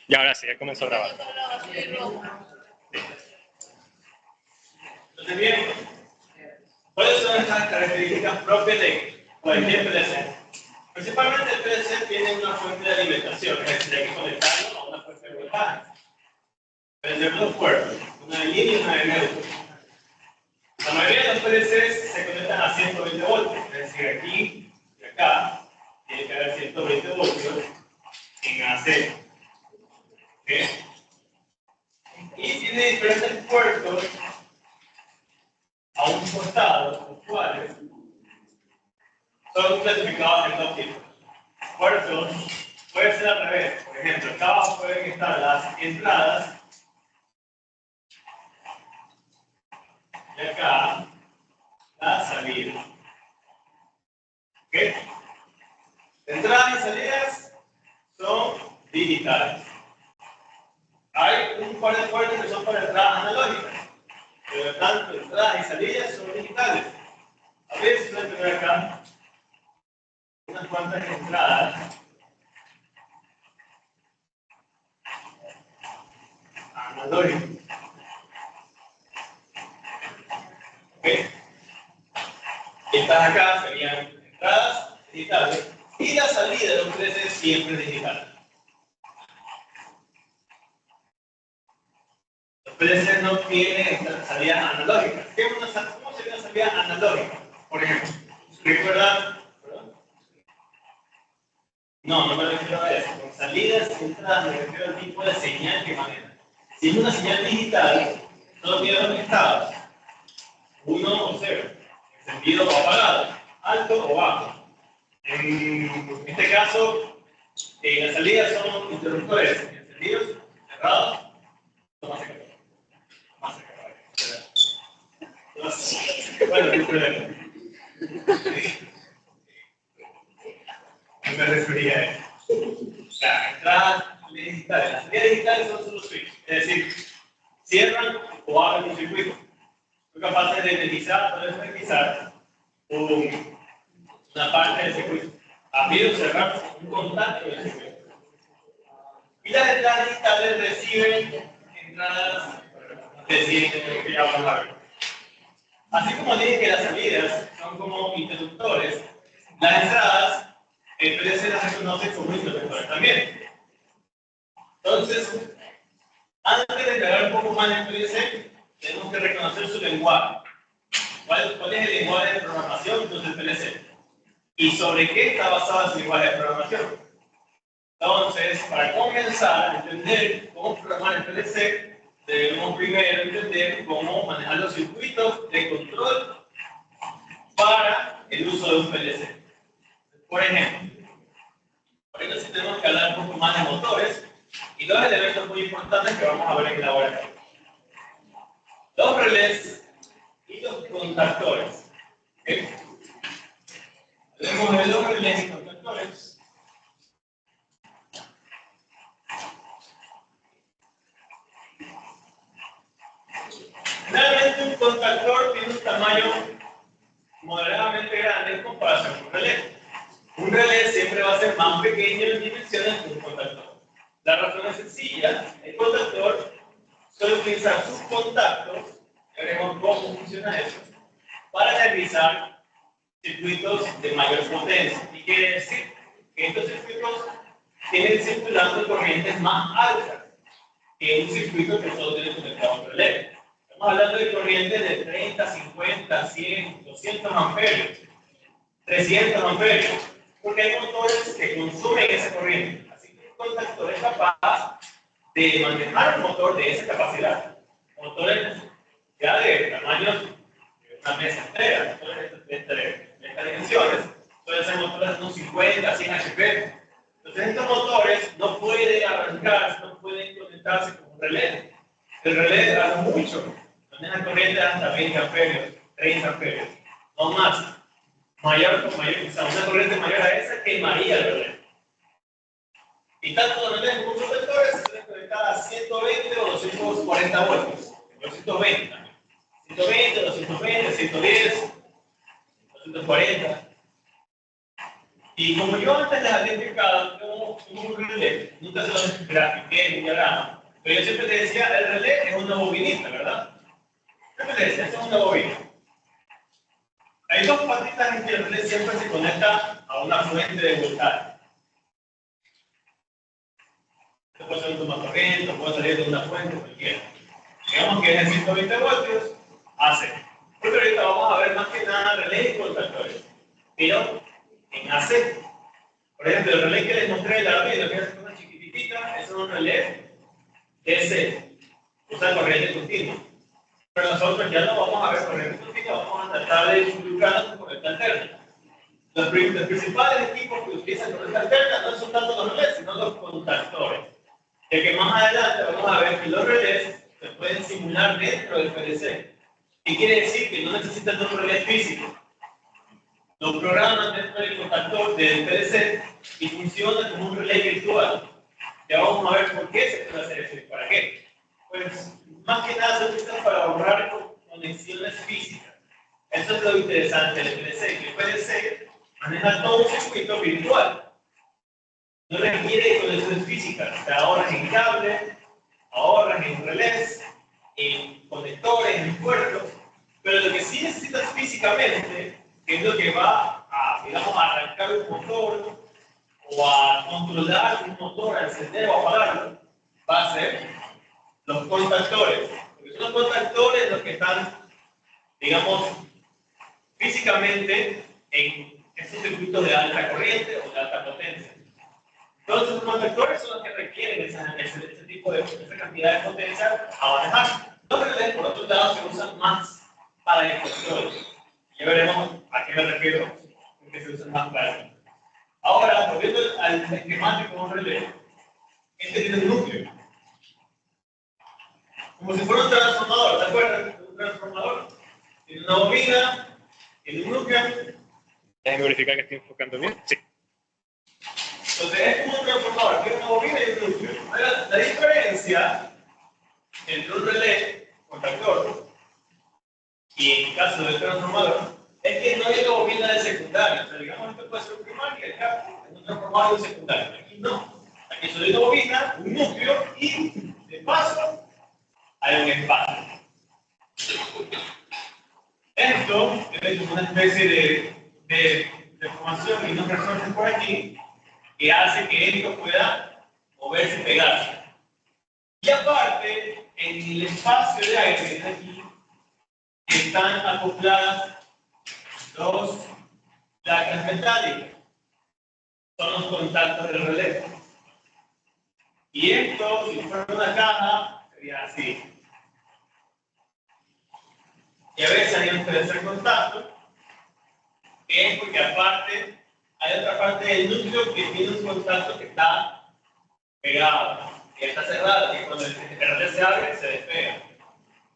Y ahora sí, ya comenzó a grabar. Entonces, bien, ¿cuáles son estas características propias de cualquier PLC? Principalmente el PLC tiene una fuente de alimentación, es decir, hay que conectarlo a una fuente de voltaje. Pueden ser dos puertos, una de línea y una de neutro. La mayoría de los PLCs se conectan a 120 voltios, es decir, aquí y acá tiene que haber 120 voltios en AC. ¿Okay? Y tiene diferentes puertos a un costado, los cuales son clasificados en dos tipos. Puertos puede ser al revés. Por ejemplo, acá abajo pueden estar las entradas y acá las salidas. ¿Ok? Entradas y salidas son digitales. Hay un par de puertos que son para entradas analógicas, pero tanto entradas y salidas son digitales. A veces voy a tener acá unas cuantas entradas analógicas. ¿Ok? Y estas acá serían entradas digitales y la salida de los PLC siempre digital. Los PLC no tienen salidas analógicas. ¿Cómo sería una salida analógica? Por ejemplo, ¿recuerdan? No me refiero a eso. Con salidas y entradas me refiero al tipo de señal que maneja. Si es una señal digital, solo tiene dos estados: 1 o 0, encendido o apagado, alto o bajo. En este caso, las salidas son interruptores encendidos, cerrados, más cerca. Bueno, no hay problema. No me refería a eso. Las entradas digitales. Las salidas digitales son solo switch, es decir, cierran o abren un circuito. Son capaces de energizar o desenergizar una parte del circuito. Abrir o cerrar un contacto del circuito. Y las entradas digitales reciben entradas que ya vamos a ver. Así como dije que las salidas son como interruptores, las entradas, el PLC las reconoce como interruptores también. Entonces, antes de entregar un poco más el PLC, tenemos que reconocer su lenguaje. ¿Cuál es el lenguaje de programación del PLC? ¿Y sobre qué está basado ese lenguaje de programación? Entonces, para comenzar a entender cómo programar el PLC, debemos primero entender cómo manejar los circuitos de control para el uso de un PLC. Por ejemplo, ahorita sí tenemos que hablar un poco más de motores y dos elementos muy importantes que vamos a ver en la hora. Los relés y los contactores. ¿Okay? Tenemos los relés y contactores. Realmente un contactor tiene un tamaño moderadamente grande en comparación con un relé. Un relé siempre va a ser más pequeño en dimensiones que un contactor. La razón es sencilla: el contactor suele utilizar sus contactos, veremos cómo funciona eso, para realizar circuitos de mayor potencia. Y quiere decir que estos circuitos tienen circulando corrientes más altas que un circuito que solo tiene conectado a un relé. Estamos hablando de corrientes de 30, 50, 100, 200 amperios, 300 amperios, porque hay motores que consumen esa corriente. Así que el contactor es capaz de manejar un motor de esa capacidad. Motores ya de tamaños de una mesa entera, motores de estas dimensiones, pueden ser motores de unos 50, 100 HP. Entonces estos motores no pueden arrancarse, no pueden conectarse con un relé. El relé hace mucho. Maneja corriente hasta 20 amperios, 30 amperios, no más. O sea, una corriente mayor a esa quemaría el relé. Y tanto los relés como los protectores se pueden conectar a 120 o 240 voltios. 220 también. 120, 220, 110, 240. Y como yo antes les había explicado como un relé, nunca se lo grafiqué en un diagrama, pero yo siempre les decía, el relé es una bobinita, ¿verdad? Siempre les decía, esto es una bobina. Hay dos patitas en que el relé siempre se conecta a una fuente de voltaje. Esto puede ser un toma corriente, puede salir de una fuente, cualquiera. Digamos que es de 120 voltios, AC. Porque ahorita vamos a ver más que nada relés y contactores. Pero en AC. Por ejemplo, el relé que les mostré el Arduino, que es una chiquitita, es un relé DC, usa corriente continua. Pero nosotros ya no vamos a ver corriente continua, vamos a tratar de involucrarnos con corriente alterna. Los principales equipos que utilizan corriente alterna no son tanto los relés, sino los contactores. Ya que más adelante vamos a ver que los relés se pueden simular dentro del PLC. ¿Qué quiere decir? Que no necesitan un relé físico. Lo programan dentro del contactor del PLC y funciona como un relé virtual. Ya vamos a ver por qué se puede hacer eso y para qué. Pues más que nada se utiliza para ahorrar conexiones físicas. Eso es lo interesante del PLC, que el PLC maneja todo un circuito virtual. No requiere conexiones físicas, te ahorras en cable, ahorras en relés, en conectores, en puertos, pero lo que sí necesitas físicamente, que es lo que va a, digamos, a arrancar un motor o a controlar un motor, a encender o apagarlo, va a ser los contactores. Porque son los contactores los que están, digamos, físicamente en estos circuitos de alta corriente o de alta potencia. Entonces, los contactores son los que requieren ese tipo de esa cantidad de potencia a manejar. Los relés, por otro lado, se usan más para el control. Ya veremos a qué me refiero con que se usan más para el control. Ahora, volviendo al esquemático de un relé, este tiene un núcleo. Como si fuera un transformador, ¿te acuerdas? Un transformador tiene una bobina, tiene un núcleo. Déjame verificar que estoy enfocando bien. Sí. Entonces es como un transformador, tiene una bobina y un núcleo. La diferencia entre un relé contactor y en el caso del transformador es que no hay una bobina de secundaria. O sea, digamos, esto puede ser un primario y acá es un transformador de secundario. Aquí no. Aquí solo hay una bobina, un núcleo y de paso hay un espacio. Esto es como una especie de formación y unos resortes por aquí que hace que esto pueda moverse y pegarse. Y aparte, en el espacio de aire que está aquí, están acopladas dos placas metálicas. Son los contactos del relé. Y esto, si fuera una caja, sería así. Y a veces hay un tercer contacto, que es porque aparte hay otra parte del núcleo que tiene un contacto que está pegado, que está cerrado, que cuando el relé se abre, se despega.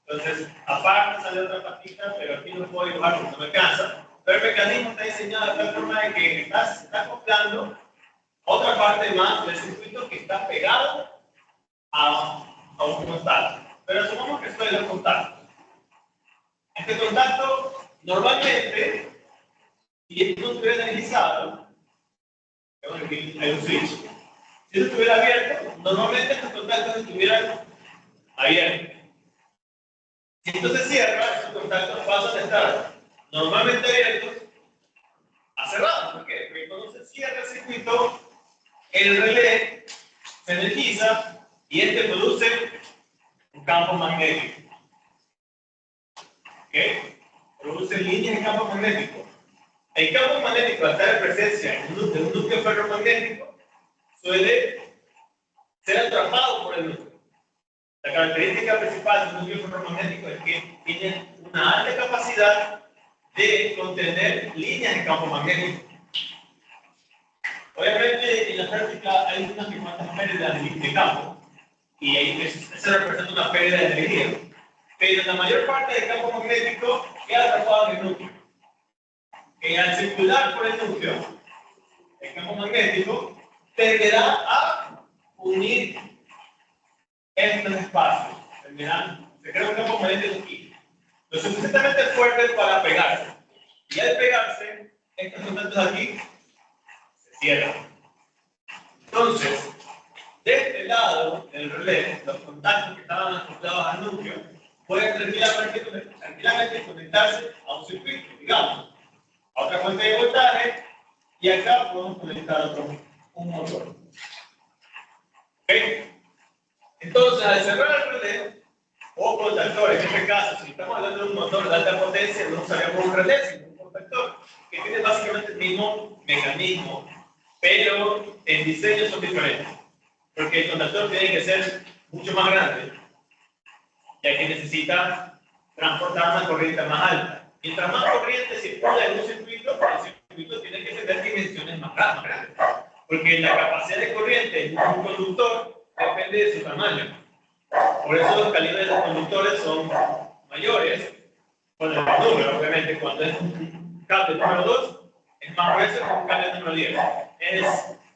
Entonces, aparte sale otra patita, pero aquí no puedo dibujar porque no me alcanza. Pero el mecanismo está diseñado de tal forma de que se está acoplando otra parte más del circuito que está pegado a un contacto. Pero asumamos que esto es el contacto. Este contacto, normalmente, si no estuviera energizado, aquí hay un switch. Si esto estuviera abierto, normalmente estos contactos estuvieran abiertos. Si esto se cierra, estos contactos pasan a estar normalmente abiertos a cerrados. ¿Por qué? Porque cuando se cierra el circuito, el relé se energiza y este produce un campo magnético. ¿Ok? Produce líneas de campo magnético. El campo magnético, al estar en presencia de un núcleo ferromagnético, suele ser atrapado por el núcleo. La característica principal de un núcleo ferromagnético es que tiene una alta capacidad de contener líneas de campo magnético. Obviamente, en la práctica hay unas cuantas pérdidas de campo, y eso representa una pérdida de energía. Pero la mayor parte del campo magnético queda atrapado en el núcleo. Que al circular por el núcleo, el campo magnético tenderá a unir estos espacios. Se crea un campo magnético aquí, lo suficientemente fuerte para pegarse. Y al pegarse, estos contactos aquí cierra. Entonces, de este lado del relé, los contactos que estaban acoplados al núcleo pueden tranquilamente conectarse a un circuito, digamos, a otra fuente de voltaje, y acá podemos conectar un motor. ¿Ok? Entonces, al cerrar el relé, o contactor, en este caso, si estamos hablando de un motor de alta potencia, no usaríamos un relé, sino un contactor, que tiene básicamente el mismo mecanismo, pero en diseño son diferentes. Porque el contactor tiene que ser mucho más grande, ya que necesita transportar una corriente más alta. Mientras más corriente circula en un circuito, el circuito tiene que tener dimensiones más grandes. Porque la capacidad de corriente de un conductor depende de su tamaño. Por eso los calibres de los conductores son mayores. Con el número, obviamente, cuando es un cable número 2, es más grueso que un cable número 10. Es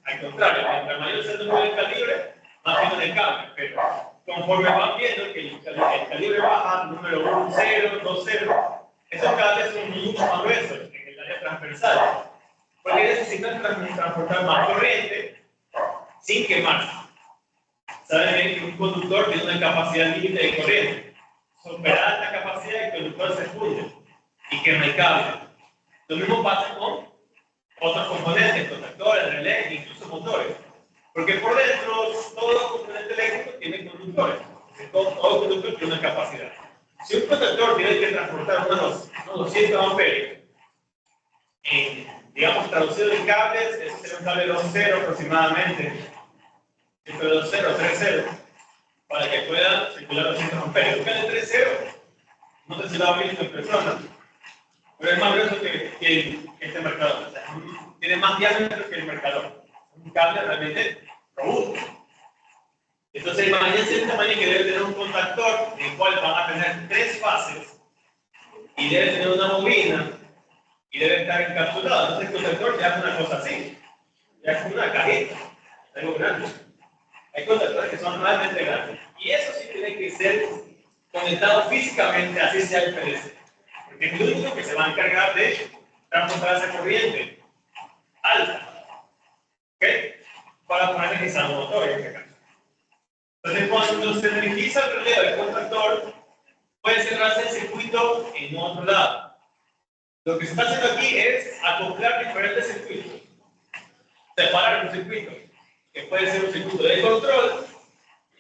al contrario, mientras mayor sea el número de calibre, más fino el cable. Pero conforme van viendo que el calibre baja, número 1, 0, 2, 0, esos cables son mucho más gruesos en el área transversal. Porque necesitan transportar más corriente sin quemarse. Saben bien que un conductor tiene una capacidad límite de corriente. Superar esta capacidad, el conductor se funde y quema el cable. Lo mismo pasa con otros componentes, contactores, relés, incluso motores. Porque por dentro, todos los componentes eléctricos tienen conductores. Todo conductor tiene una capacidad. Si un conductor tiene que transportar unos 200 amperios, digamos, traducido en cables, ese sería un cable 2.0 aproximadamente, entre 2.0 3.0, para que pueda circular 200 amperios. Un cable 3.0, no sé si lo han visto en persona, pero es más grueso que este marcador. O sea, tiene más diámetro que el marcador. Un cable realmente robusto. Entonces, imagínense el tamaño que debe tener un contactor, en el cual van a tener 3 fases, y debe tener una bobina, y debe estar encapsulado. Entonces, el contactor ya es una cosa así. Ya es como una cajita, algo grande. Hay contactores que son realmente grandes. Y eso sí tiene que ser conectado físicamente, así sea el PLC. Porque es lo único que se va a encargar de transportar esa corriente alta. ¿Ok? Para poder energizar un motor en este caso. Entonces, cuando se energiza el relé del contactor, puede cerrarse el circuito en otro lado. Lo que se está haciendo aquí es acoplar diferentes circuitos. Separar un circuito, que puede ser un circuito de control,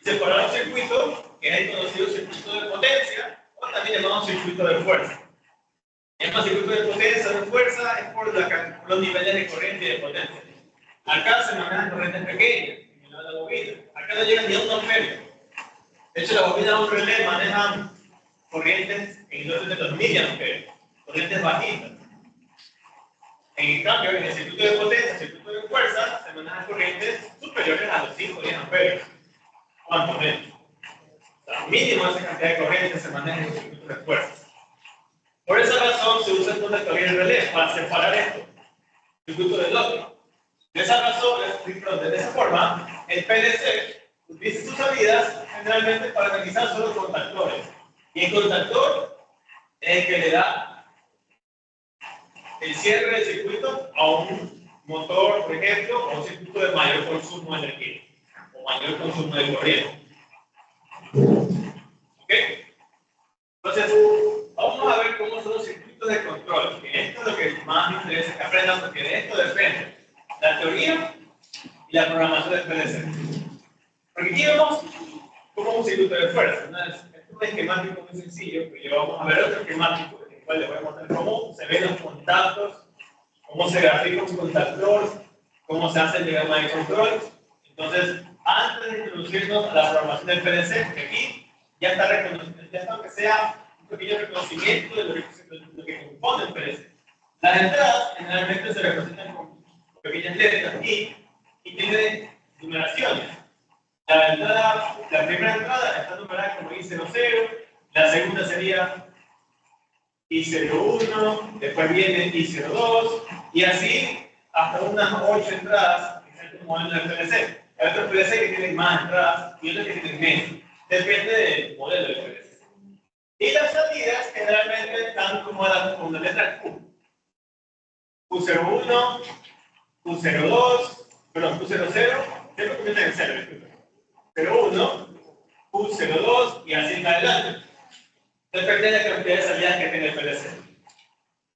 y separar un circuito, que es el conocido circuito de potencia, o también llamado circuito de fuerza. El circuito de potencia o de fuerza es por los niveles de corriente y de potencia. Acá se manejan corrientes pequeñas, en la bobina. Acá no llegan ni a 1 amperio. De hecho, la bobina de un relé maneja corrientes en el orden de los miliamperios, corrientes bajitas. En cambio, en el circuito de potencia, el circuito de fuerza, se manejan corrientes superiores a los 5 o 10 amperios. ¿Cuánto menos? O sea, mínimo esa cantidad de corriente se maneja en el circuito de fuerza. Por esa razón se usa el conector y el relé para separar esto, el circuito del otro. De esa razón, de esa forma, el PLC utiliza sus salidas generalmente para analizar solo contactores. Y el contactor es el que le da el cierre del circuito a un motor, por ejemplo, o un circuito de mayor consumo de energía o mayor consumo de corriente. ¿Ok? Entonces, vamos a ver cómo son los circuitos de control, que esto es lo que más me interesa que aprendan, porque de esto depende la teoría y la programación del PLC. Porque aquí vemos como un circuito de fuerza. Es un esquemático muy sencillo, pero vamos a ver otro esquemático en el cual les voy a mostrar cómo se ven los contactos, cómo se grafica un contactor, cómo se hace el diagrama de control. Entonces, antes de introducirnos a la programación del PLC, que aquí ya está reconocido, ya está aunque sea un pequeño reconocimiento de lo que compone el PLC. Las entradas generalmente se representan con pequeñas letras y tiene numeraciones. La primera entrada está numerada como I00, la segunda sería I01, después viene I02, y así hasta unas 8 entradas, que es el modelo del PLC. Hay otros PLC que tienen más entradas y otros que tienen menos. Depende del modelo del PLC. Y las salidas generalmente están como con la letra Q. Q01, Q02, perdón, Q00, siempre comienza en 0, disculpen. 01, Q02 y así en adelante. Depende de la cantidad de salidas que tenga el PLC.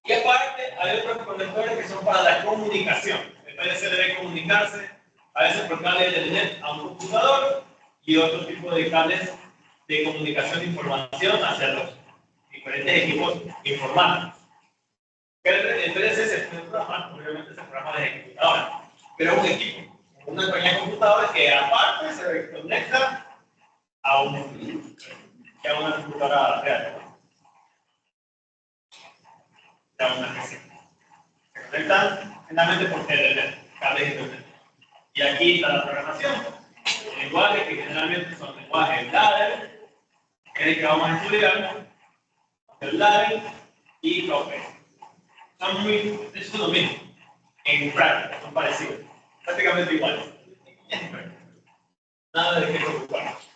Y aparte, hay otros conectores que son para la comunicación. El PLC debe comunicarse, a veces por cables de Ethernet a un computador y otro tipo de cables de comunicación de información hacia los diferentes equipos informáticos. El PLC se puede programar, obviamente se programa desde computadora, pero un equipo, una pequeña computadora que aparte se conecta a una computadora real. A una PC. Se conectan finalmente por Ethernet, cables de Ethernet. Y aquí está la programación. El lenguaje que generalmente son lenguajes ladder, que es el que vamos a estudiar, el ladder y Copper. Son muy, eso es lo mismo. En práctica, son parecidos. Prácticamente iguales. Nada de qué preocuparnos.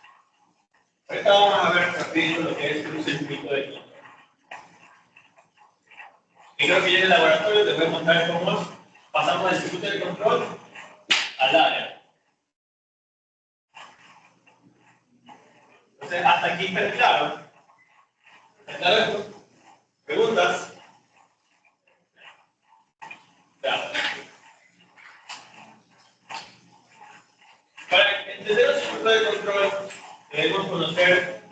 Ahorita vamos a ver rapidito lo que es un circuito de control. Y creo que ya en el laboratorio les voy a mostrar cómo pasamos del circuito de control al área. Entonces, hasta aquí está claro. ¿Está claro esto? ¿Preguntas? Claro. Para entender un circuito de control, debemos conocer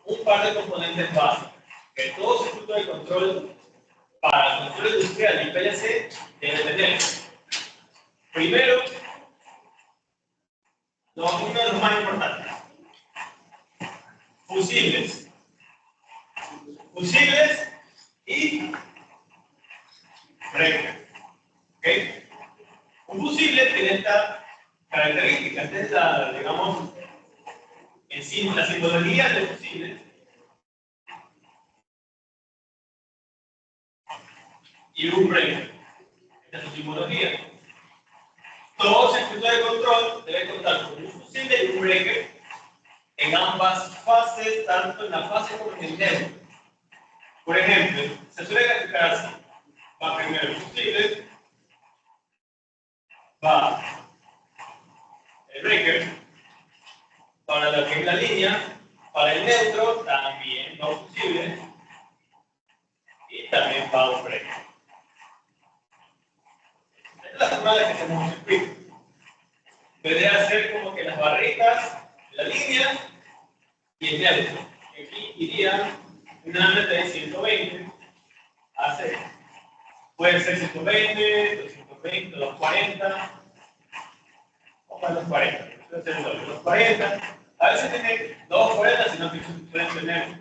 un par de componentes básicos. Que todo circuito de control para el control industrial y PLC debe tener. Primero, uno de los más importantes. Fusibles. Fusibles y breaker. ¿Okay? Un fusible tiene esta característica. Esta es la, digamos, en sí, la simbología del fusible. Y un breaker. Esta es su simbología. Todo circuito de control debe contar con un fusible y un breaker en ambas fases, tanto en la fase como en el neutro. Por ejemplo, se suele graficar así. Va primero el fusible, va el breaker, para lo que es la línea, para el neutro también va un fusible y también va un breaker. Esta es la forma en la que hacemos un circuito. Debería ser como que las barritas, la línea y el neutro. Aquí iría generalmente de 120 a 0. Puede ser 120, 220, 240 o para los 40. Puede ser los 40. A veces tiene 240, sino que pueden tener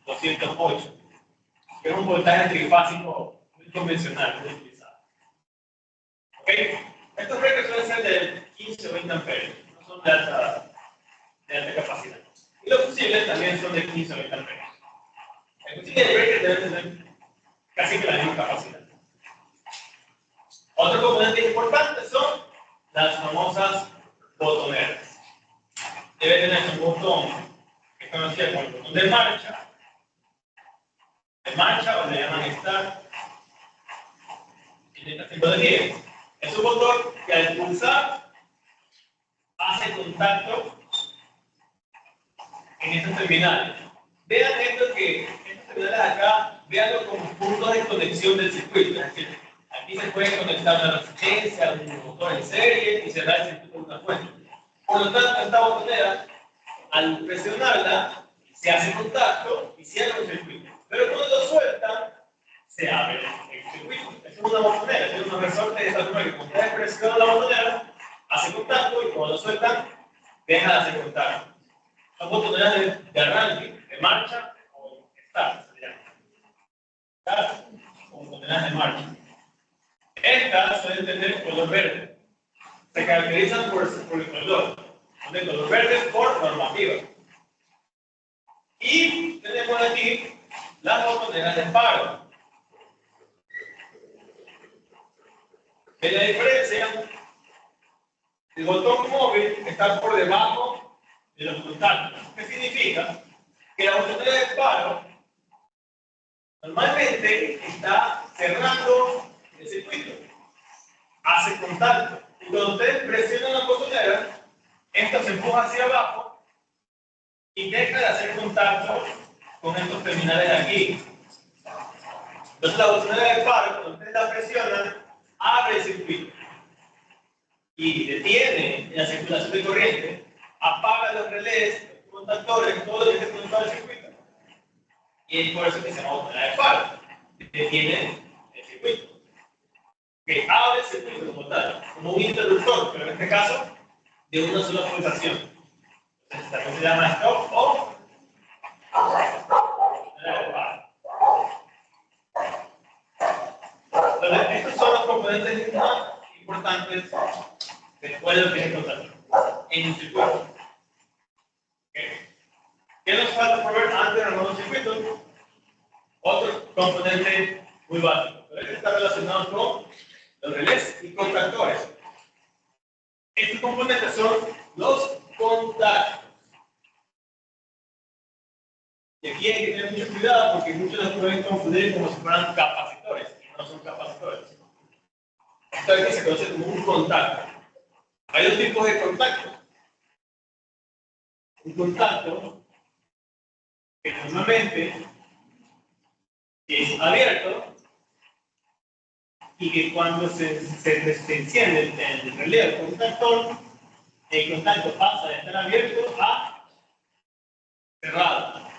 208, que es un voltaje trifásico muy convencional, muy utilizado. ¿Ok? Estos breakers suelen ser de 15 o 20 amperios, no son de alta capacidad. Y los fusibles también son de 15 o 20 amperios. El fusible y el breaker deben tener casi que la misma capacidad. Otro componente importante son las famosas botoneras. Debe tener un botón que es conocido como el botón de marcha o le llaman start. En esta simbología. Es un botón que al pulsar hace contacto en estas terminales. Vean esto que estas terminales acá, veanlo como puntos de conexión del circuito. Es decir, aquí se puede conectar una resistencia, un motor en serie y cerrar el circuito con una fuente. Por lo tanto, esta botonera, al presionarla, se hace contacto y cierra el circuito. Pero cuando lo sueltan, se abre el circuito. Es una botonera, es un resorte de esta forma que cuando ustedes presionan la botonera, hace contacto y cuando lo sueltan, deja de hacer contacto. Son botoneras de arranque, de marcha o start, se llama. Start o botoneras de marcha. Estas suelen tener color verde. Se caracterizan por el color. Son de color verde por normativa. Y tenemos aquí las botoneras de paro. ¿Ven la diferencia? El botón móvil está por debajo de los contactos. ¿Qué significa? Que la botonera de paro normalmente está cerrando el circuito. hace contacto. Y cuando ustedes presionan la botonera, esto se empuja hacia abajo y deja de hacer contacto con estos terminales de aquí. Entonces la botonera de faro, cuando ustedes la presionan, abre el circuito y detiene la circulación de corriente, apaga los relés, los contactores, todo lo que se conecta al circuito. Y es por eso que se llama botonera de faro. Detiene el circuito. Que abre el circuito como tal, como un interruptor, pero en este caso de una sola pulsación. Entonces también se llama stop o botonera de faro. Entonces, estos son los componentes más importantes después de lo que es el contacto en un circuito. ¿Okay? ¿Qué nos falta por ver antes de armar un circuito? Otro componente muy básico, pero este está relacionado con los relés y contactores. Estos componentes son los contactos. Y aquí hay que tener mucho cuidado porque muchos los pueden confundir como si fueran capacitores, y no son capacitores. Esto aquí se conoce como un contacto. Hay dos tipos de contactos. Un contacto que normalmente es abierto y que cuando se enciende el relé del contactor, el contacto pasa de estar abierto a cerrado.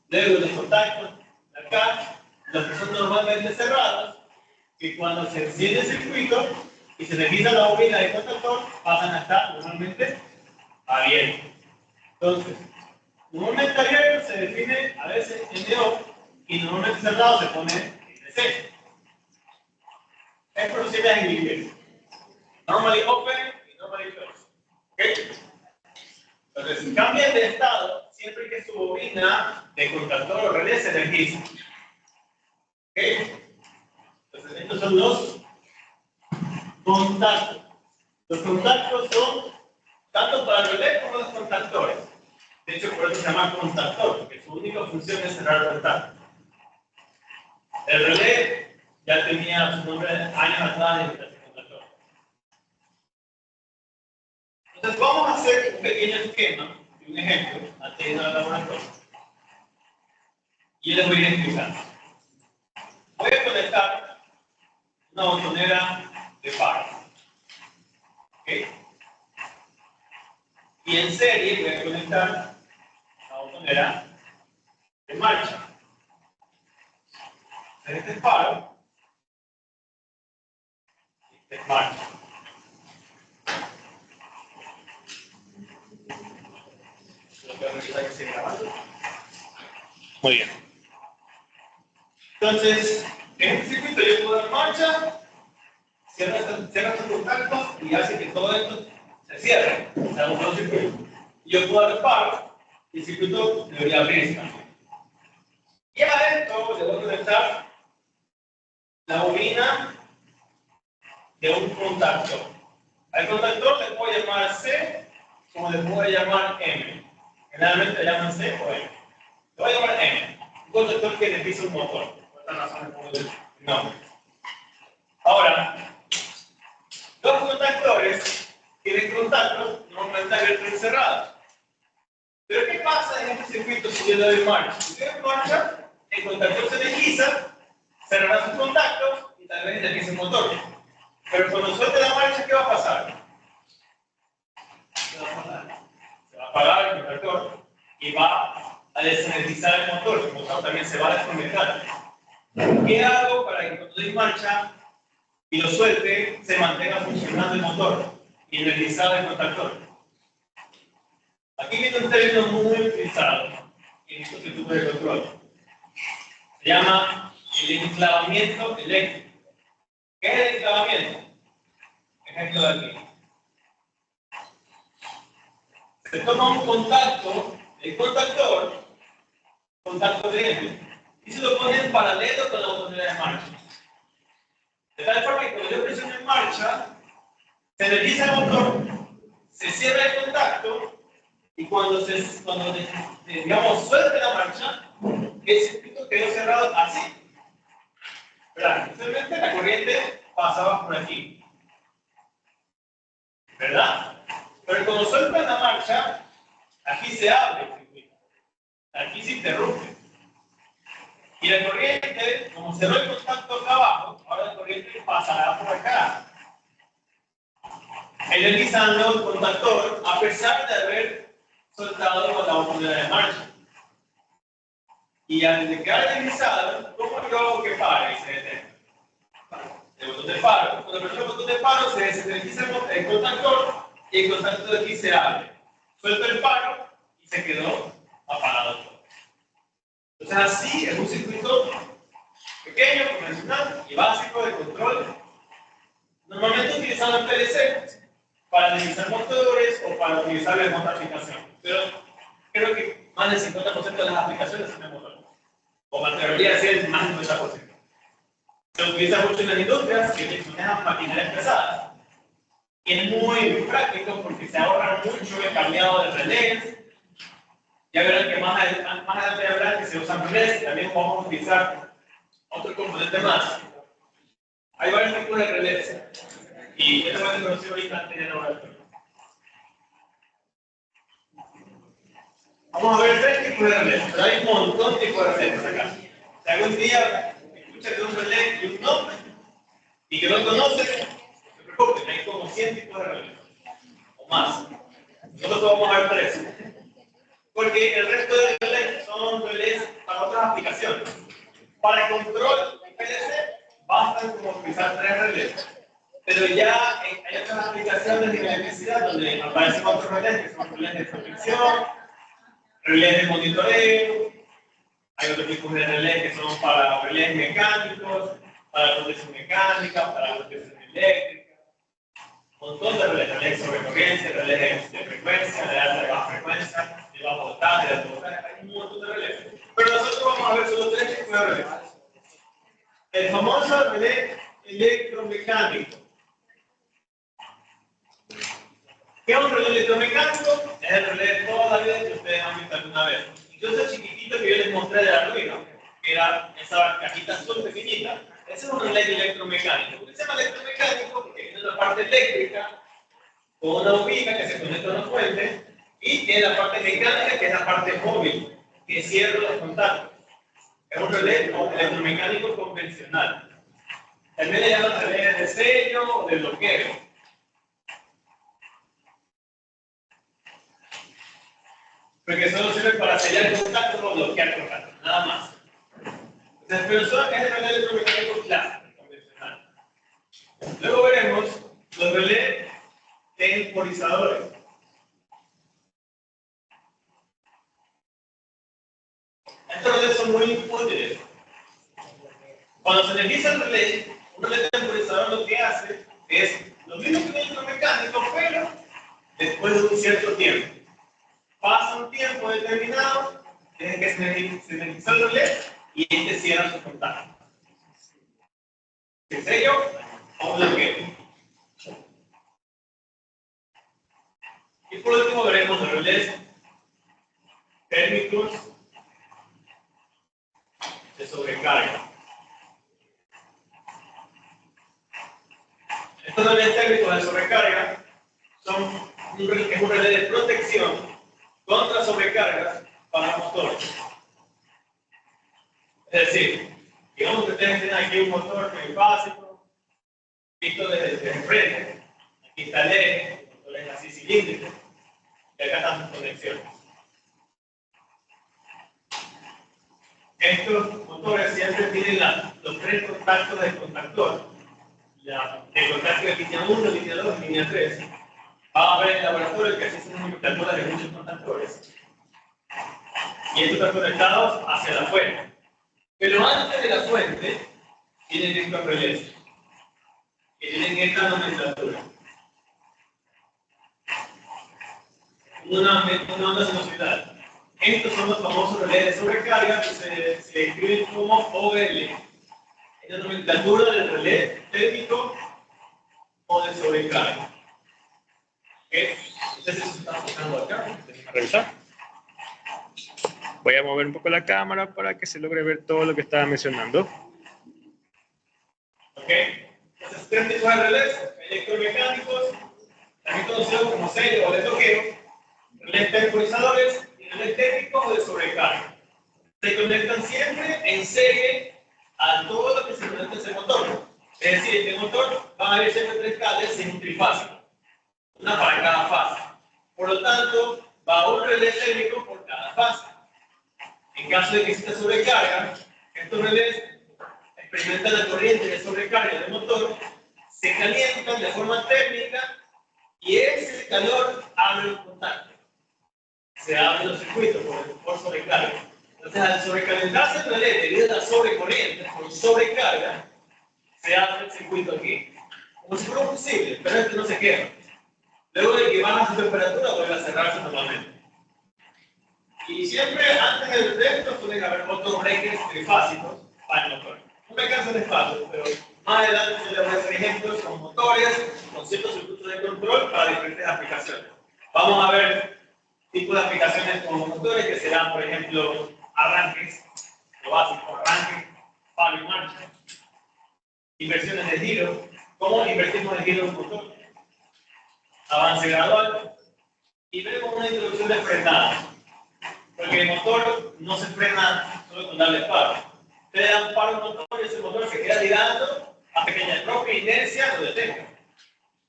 Luego los contactos de acá, los que son normalmente cerrados, que cuando se enciende el circuito y se revisa la bobina del contactor, pasan a estar normalmente abiertos. Entonces, normalmente abierto se define a veces NO y normalmente cerrado se pone NC. Es por los siglas en inglés. Normally open y normally closed. ¿Okay? Entonces, cambian de estado siempre que su bobina de contactor o relé se energiza. ¿Okay? Entonces, estos son los contactos. Los contactos son tanto para el relé como los contactores. De hecho, por eso se llama contactor, porque su única función es cerrar el contacto. El relé ya tenía su nombre años atrás de contactor. Entonces, vamos a hacer un pequeño esquema, un ejemplo, antes de ir al laboratorio. Y les voy a ir explicando. Voy a conectar una botonera de faro. ¿Okay? Y en serie voy a conectar una botonera de marcha. Este es faro. Este es marcha. Lo que revisar que sigue grabando. Muy bien. Entonces, en este circuito yo puedo dar marcha, cierra estos contactos y hace que todo esto se cierre. Se haga un solo circuito. Yo puedo dar paro y el circuito debería abrirse también. Y a esto le voy a conectar la bobina de un contactor. Al contactor le puedo llamar C como le puedo llamar M. Generalmente le llaman C o M. Le voy a llamar M. Un contactor que le pisa un motor. Por esta razón le pongo el nombre. Ahora, los contactores tienen contactos normalmente abiertos y cerrados. Pero ¿qué pasa en este circuito si yo le doy marcha? Si yo le doy marcha, el contactor se energiza, cerrará sus contactos y tal vez energice el motor. Pero cuando suelte la marcha, ¿qué va a pasar? ¿Qué va a pasar? Se va a apagar el contactor y va a desenergizar el motor. El motor también se va a desconectar. ¿Qué hago para que cuando doy marcha y lo suelte, se mantenga funcionando el motor y energizado el contactor? Aquí viene un término muy utilizado en estos circuitos de control. Se llama el enclavamiento eléctrico. ¿Qué es el enclavamiento? Es esto de aquí. Se toma un contacto, el contactor, contacto de M, y se lo pone en paralelo con la botonera de marcha. De tal forma que cuando yo presiono en marcha, se energiza el motor, se cierra el contacto, y cuando digamos, suelte la marcha, el circuito quedó cerrado así. Inicialmente la corriente pasaba por aquí. ¿verdad? Pero cuando sueltan la marcha, aquí se abre el circuito. Aquí se interrumpe. Y la corriente, como cerró el contacto acá abajo, ahora la corriente pasará por acá, energizando el contactor a pesar de haber soltado la botonera de marcha. Y al quedar energizado, ¿cómo yo hago que pare y se detenga? El botón de paro. Cuando presiono el botón de paro, se desenergiza el contactor y el contactor de aquí se abre. Suelto el paro y se quedó apagado todo. Entonces así es un circuito pequeño, convencional y básico de control. Normalmente utilizando el PLC para utilizar motores o para utilizar en otra aplicación. Pero creo que más del 50% de las aplicaciones son motores. O me atrevería a decir más del 90%. Se utiliza mucho en las industrias que manejan maquinarias pesadas. Y es muy práctico porque se ahorra mucho el cambiado de relés. Ya verán que más adelante habrá que se usan relés. También vamos a utilizar otro componente más. Hay varios tipos de relés. Y esto va a ser conocido ahorita antes de laboratorio. Vamos a ver 3 tipos de relés. Pero hay un montón de tipos de relés acá. Si algún día escuchas de un relé y un nombre y que no lo conoces, no te preocupes, hay como 100 tipos de relés. O más. Nosotros vamos a ver 3. Porque el resto de relés son relés para otras aplicaciones. Para el control PLC, basta como utilizar 3 relés. Pero ya hay otras aplicaciones de electricidad donde aparecen otros relés, que son relés de protección, relés de monitoreo, hay otros tipos de relés que son para relés mecánicos, para protección mecánica, para protección eléctrica, un montón de relés, relés sobre corriente, relés de frecuencia, de alta y baja frecuencia, de bajo voltaje, de alto voltaje, hay un montón de relés. Pero nosotros vamos a ver solo 3 tipos de relés. El famoso relé electromecánico. ¿Qué es un relé electromecánico? Es el relé de toda la vida que ustedes han visto alguna vez. Incluso ese chiquitito que yo les mostré de Arduino, que era esa cajita azul pequeñita, ese es un relé electromecánico. ¿Por qué se llama electromecánico? Porque tiene una parte eléctrica, con una bobina que se conecta a una fuente, y tiene la parte mecánica, que es la parte móvil, que cierra los contactos. Es un relé electromecánico convencional. También le llaman relés de sello o de bloqueo. Porque solo sirve para sellar contactos o bloquear contactos, nada más. Entonces, pero eso es el relé electromecánico clásico, convencional. Luego veremos los relés temporizadores. Estos relés son muy útiles. Cuando se energiza el relé, un relé temporizador lo que hace es lo mismo que un electromecánico, pero después de un cierto tiempo. Pasa un tiempo determinado, desde que se energiza el relé y este cierra su contacto. ¿En sello o bloqueo? Y por último veremos los relés térmicos de sobrecarga. Estos relés térmicos de sobrecarga son un relé de protección contra sobrecargas para motores. Es decir, digamos que ustedes tienen aquí un motor muy básico, visto desde el frente, aquí está el eje, motores así cilíndricos, y acá están sus conexiones. Estos motores siempre tienen los 3 contactos del contactor. El contacto de línea 1, línea 2 y línea 3. Vamos a ver en el laboratorio que así son nomenclaturas de muchos contactores. Y estos están conectados hacia la fuente. Pero antes de la fuente, tienen estos relés, que tienen esta nomenclatura. Una onda sinusoidal. Estos son los famosos relés de sobrecarga que se escriben como OVL. Es la nomenclatura del relé térmico o de sobrecarga. Entonces, eso está fijando acá. Déjenme revisar. Voy a mover un poco la cámara para que se logre ver todo lo que estaba mencionando. ¿Ok? Entonces, 3 tipos de relés: electromecánicos, también conocido como sello o de bloqueo, relés temporizadores y relés técnicos o de sobrecarga. Se conectan siempre en serie a todo lo que se conecta en ese motor. Es decir, este motor va a haber siempre 3 cables en un trifásico, una para cada fase. Por lo tanto, va un relé técnico por cada fase. En caso de que exista sobrecarga, estos relés experimentan la corriente de sobrecarga del motor, se calientan de forma térmica y ese calor abre los contactos. Se abren los circuitos por sobrecarga. Entonces, al sobrecalentarse el relé debido a la sobrecorriente, por sobrecarga, se abre el circuito aquí. Como si fuera un fusible, pero este no se quema. Luego de que baja su temperatura, vuelve a cerrarse normalmente. Y siempre antes del esto suelen haber otros breakers trifásicos para el motor. No me canso de espacio, pero más adelante yo les voy a hacer ejemplos con motores, con ciertos circuitos de control para diferentes aplicaciones. Vamos a ver tipos de aplicaciones con motores que serán, por ejemplo, arranques, lo básico, arranque, palo y marcha, inversiones de giro, cómo invertimos el giro en un motor, avance gradual, y veremos una introducción de frenada. Porque el motor no se frena solo con darle paro. Ustedes dan paro al motor y ese motor se queda girando hasta que la propia inercia lo detenga.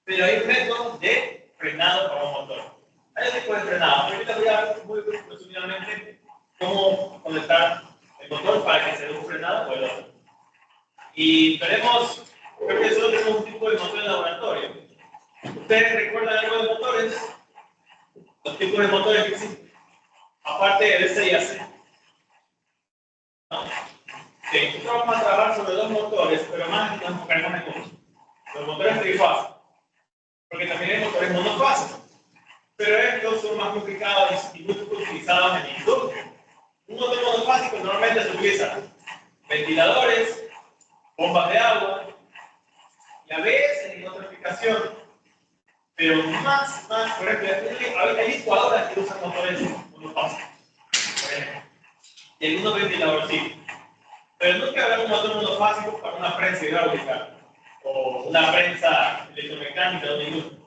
Pero hay un método de frenado para un motor. Hay un tipo de frenado. Pero ahorita voy a ver muy resumidamente cómo conectar el motor para que se dé un frenado o el otro. Y veremos, creo que solo tenemos un tipo de motor de laboratorio. ¿Ustedes recuerdan algo de motores? Los tipos de motores que existen. Aparte de DC y AC. ¿No? Sí, nosotros vamos a trabajar sobre 2 motores, pero más nos enfocaremos en uno. Los motores trifásicos. Porque también hay motores monofásicos. Pero estos son más complicados y muy poco utilizados en la industria. Un motor monofásico normalmente se utiliza ventiladores, bombas de agua, y a veces en otra aplicación, pero más, por ejemplo, hay licuadoras que usan motores monofásicos, por ejemplo, y algunos ventiladorcitos. Pero nunca habrá un motor monofásico para una prensa hidráulica o una prensa electromecánica de un minuto.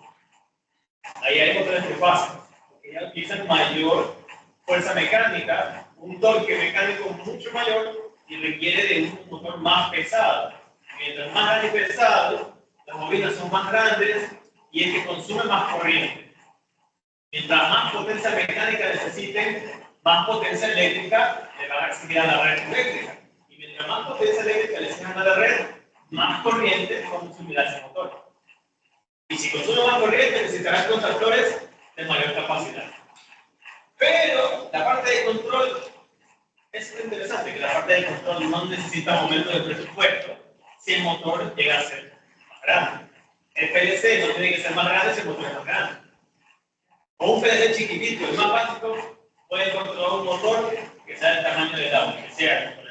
Ahí hay motores trifásicos, porque ya utilizan mayor fuerza mecánica, un torque mecánico mucho mayor y requiere de un motor más pesado. Mientras más grande y pesado, las bobinas son más grandes y es que consume más corriente. Mientras más potencia mecánica necesiten, más potencia eléctrica le van a exigir a la red eléctrica. Y mientras más potencia eléctrica le exigen a la red, más corriente consumirá ese motor. Y si consume más corriente, necesitarán contactores de mayor capacidad. Pero la parte de control es muy interesante, que la parte de control no necesita aumento de presupuesto si el motor llega a ser más grande. El PLC no tiene que ser más grande si el motor es más grande. O un PLC chiquitito, el más básico, puede controlar un motor que sea del tamaño del auto, que sea.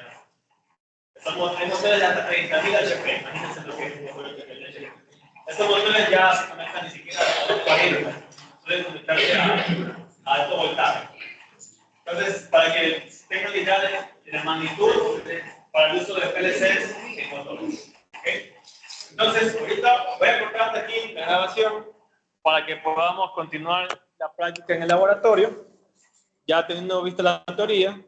Son motores de hasta 30.000 HP, imagínense lo que es un motor de 30.000 HP. Estos motores ya se conectan ni siquiera a los 40, suelen conectarse a alto voltaje. Entonces, para que tengan la idea de la magnitud para el uso de PLCs en motores. ¿Okay? Entonces, ahorita voy a cortar hasta aquí la grabación para que podamos continuar la práctica en el laboratorio, ya teniendo visto la teoría.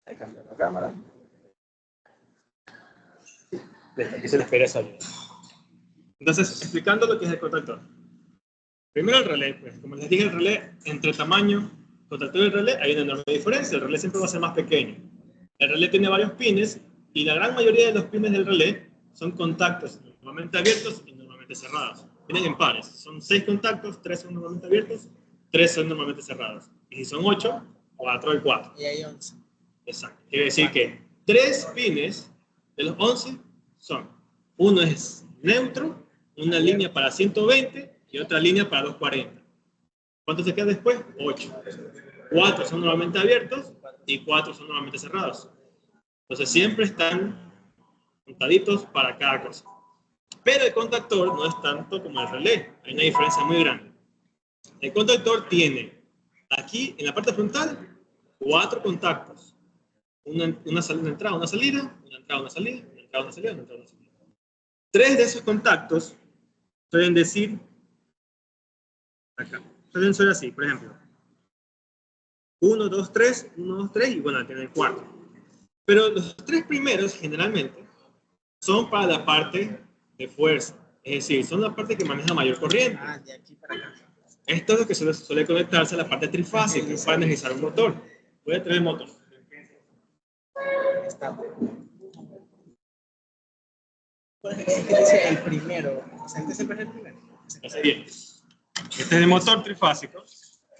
Ahí cambia la cámara. Listo, aquí se les pega esa luz. Entonces, explicando lo que es el contactor. Primero el relé, pues, como les dije, el relé, entre tamaño, contactor y el relé, hay una enorme diferencia. El relé siempre va a ser más pequeño. El relé tiene varios pines, y la gran mayoría de los pines del relé son contactos normalmente abiertos y normalmente cerrados. Vienen en pares. Son 6 contactos, 3 son normalmente abiertos, 3 son normalmente cerrados. Y si son 8, 4 y 4. Y hay 11. Exacto. Quiere decir que 3 pines de los 11 son, uno es neutro, una línea para 120 y otra línea para 240. ¿Cuánto se queda después? 8. 4 son normalmente abiertos y 4 son normalmente cerrados. Entonces siempre están contaditos para cada cosa. Pero el contactor no es tanto como el relé. Hay una diferencia muy grande. El contactor tiene aquí en la parte frontal 4 contactos. Una entrada, una salida, una entrada, una salida, una entrada, una salida, una entrada, una salida. 3 de esos contactos suelen decir acá. Suelen ser así, por ejemplo. 1, 2, 3, 1, 2, 3 y bueno, tienen 4. Pero los 3 primeros generalmente son para la parte de fuerza. Es decir, son la parte que maneja mayor corriente. Ah, de aquí para acá. Esto es lo que suele conectarse a la parte trifásica para energizar un motor. Voy a traer el motor. Está. Es que dice el primero. O sea, este siempre es el primero. Está bien. Este es el motor trifásico.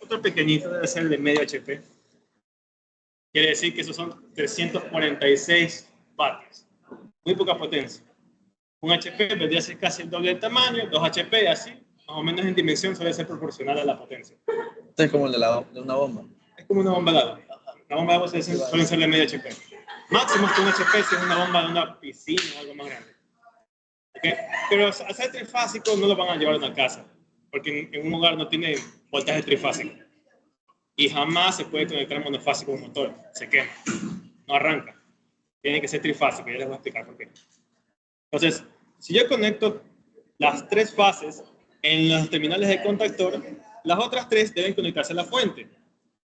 Otro pequeñito debe ser el de medio HP. Quiere decir que esos son 346 vatios. Muy poca potencia. Un HP vendría a ser casi el doble del tamaño, 2 HP así, más o menos en dimensión suele ser proporcional a la potencia. Esto es como el de una bomba. Es como una bomba de agua. La bomba de agua suelen ser de medio HP. Máximo que un HP si es una bomba de una piscina o algo más grande. ¿Okay? Pero al ser trifásico no lo van a llevar a una casa, porque en un hogar no tiene voltaje trifásico. Y jamás se puede conectar monofásico a un motor, se quema, no arranca. Tiene que ser trifásico, ya les voy a explicar por qué. Entonces, si yo conecto las 3 fases en los terminales de contactor, las otras 3 deben conectarse a la fuente.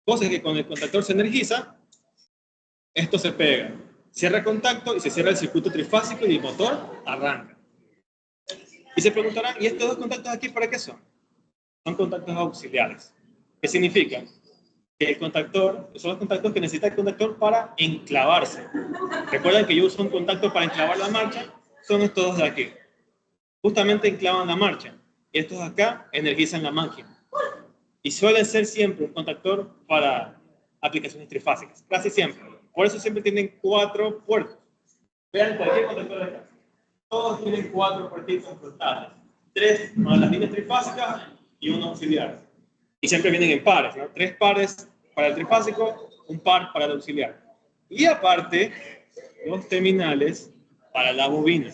Cosa que cuando el contactor se energiza, esto se pega. Cierra contacto y se cierra el circuito trifásico y el motor arranca. Y se preguntarán, ¿y estos 2 contactos aquí para qué son? Son contactos auxiliares. ¿Qué significa? Que el contactor, son los contactos que necesita el conductor para enclavarse. Recuerden que yo uso un contacto para enclavar la marcha, son estos 2 de aquí. Justamente enclavan la marcha. Y estos de acá energizan la máquina. Y suelen ser siempre un contactor para aplicaciones trifásicas. Casi siempre. Por eso siempre tienen 4 puertos. Vean cualquier contactor de acá. Todos tienen 4 puertitos frontales. 3 para las líneas trifásicas y 1 auxiliar. Y siempre vienen en pares, ¿no? 3 pares para el trifásico, 1 par para el auxiliar. Y aparte, 2 terminales para la bobina.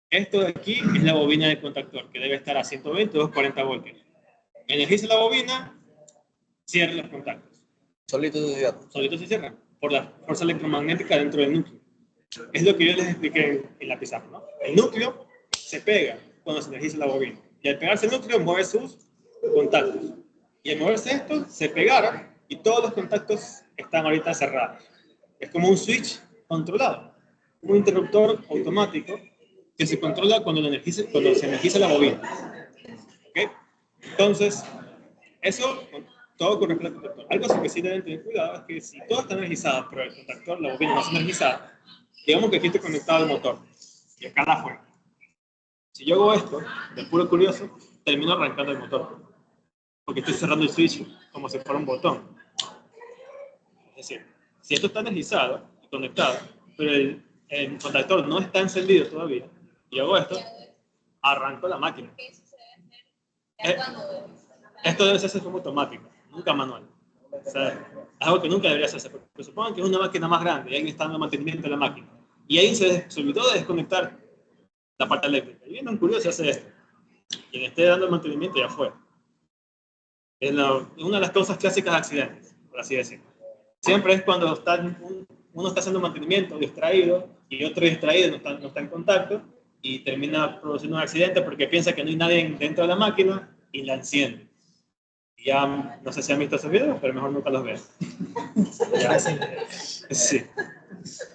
Esto de aquí es la bobina del contactor, que debe estar a 120 o 240 voltios. Energiza la bobina, cierra los contactos. Solito se cierra. Solito se cierra, por la fuerza electromagnética dentro del núcleo. Es lo que yo les expliqué en la pizarra, ¿no? El núcleo se pega cuando se energiza la bobina. Y al pegarse el núcleo, mueve sus contactos. Y al moverse esto, se pegaron y todos los contactos están ahorita cerrados. Es como un switch controlado, un interruptor automático que se controla cuando se energiza la bobina. ¿Okay? Entonces, eso todo con respecto al contactor. Algo que sí deben tener cuidado es que si todo está energizado, pero el contactor, la bobina no está energizada, digamos que aquí estoy conectado al motor y acá la fuente. Si yo hago esto, de puro curioso, termino arrancando el motor. Porque estoy cerrando el switch como si fuera un botón. Es decir, si esto está energizado y conectado, pero el contactor no está encendido todavía, y hago esto, arranco la máquina. Esto debe hacerse como automático, nunca manual. O sea, es algo que nunca debería hacerse, porque supongan que es una máquina más grande y alguien está dando mantenimiento de la máquina. Y ahí se olvidó de desconectar la parte eléctrica. Y viene un curioso y hace esto. Quien esté dando el mantenimiento ya fue. Es una de las causas clásicas de accidentes, por así decirlo. Siempre es cuando uno está haciendo mantenimiento distraído y otro distraído no está en contacto y termina produciendo un accidente porque piensa que no hay nadie dentro de la máquina y la enciende. Ya no sé si han visto esos videos, pero mejor nunca los vean. Ya. Sí,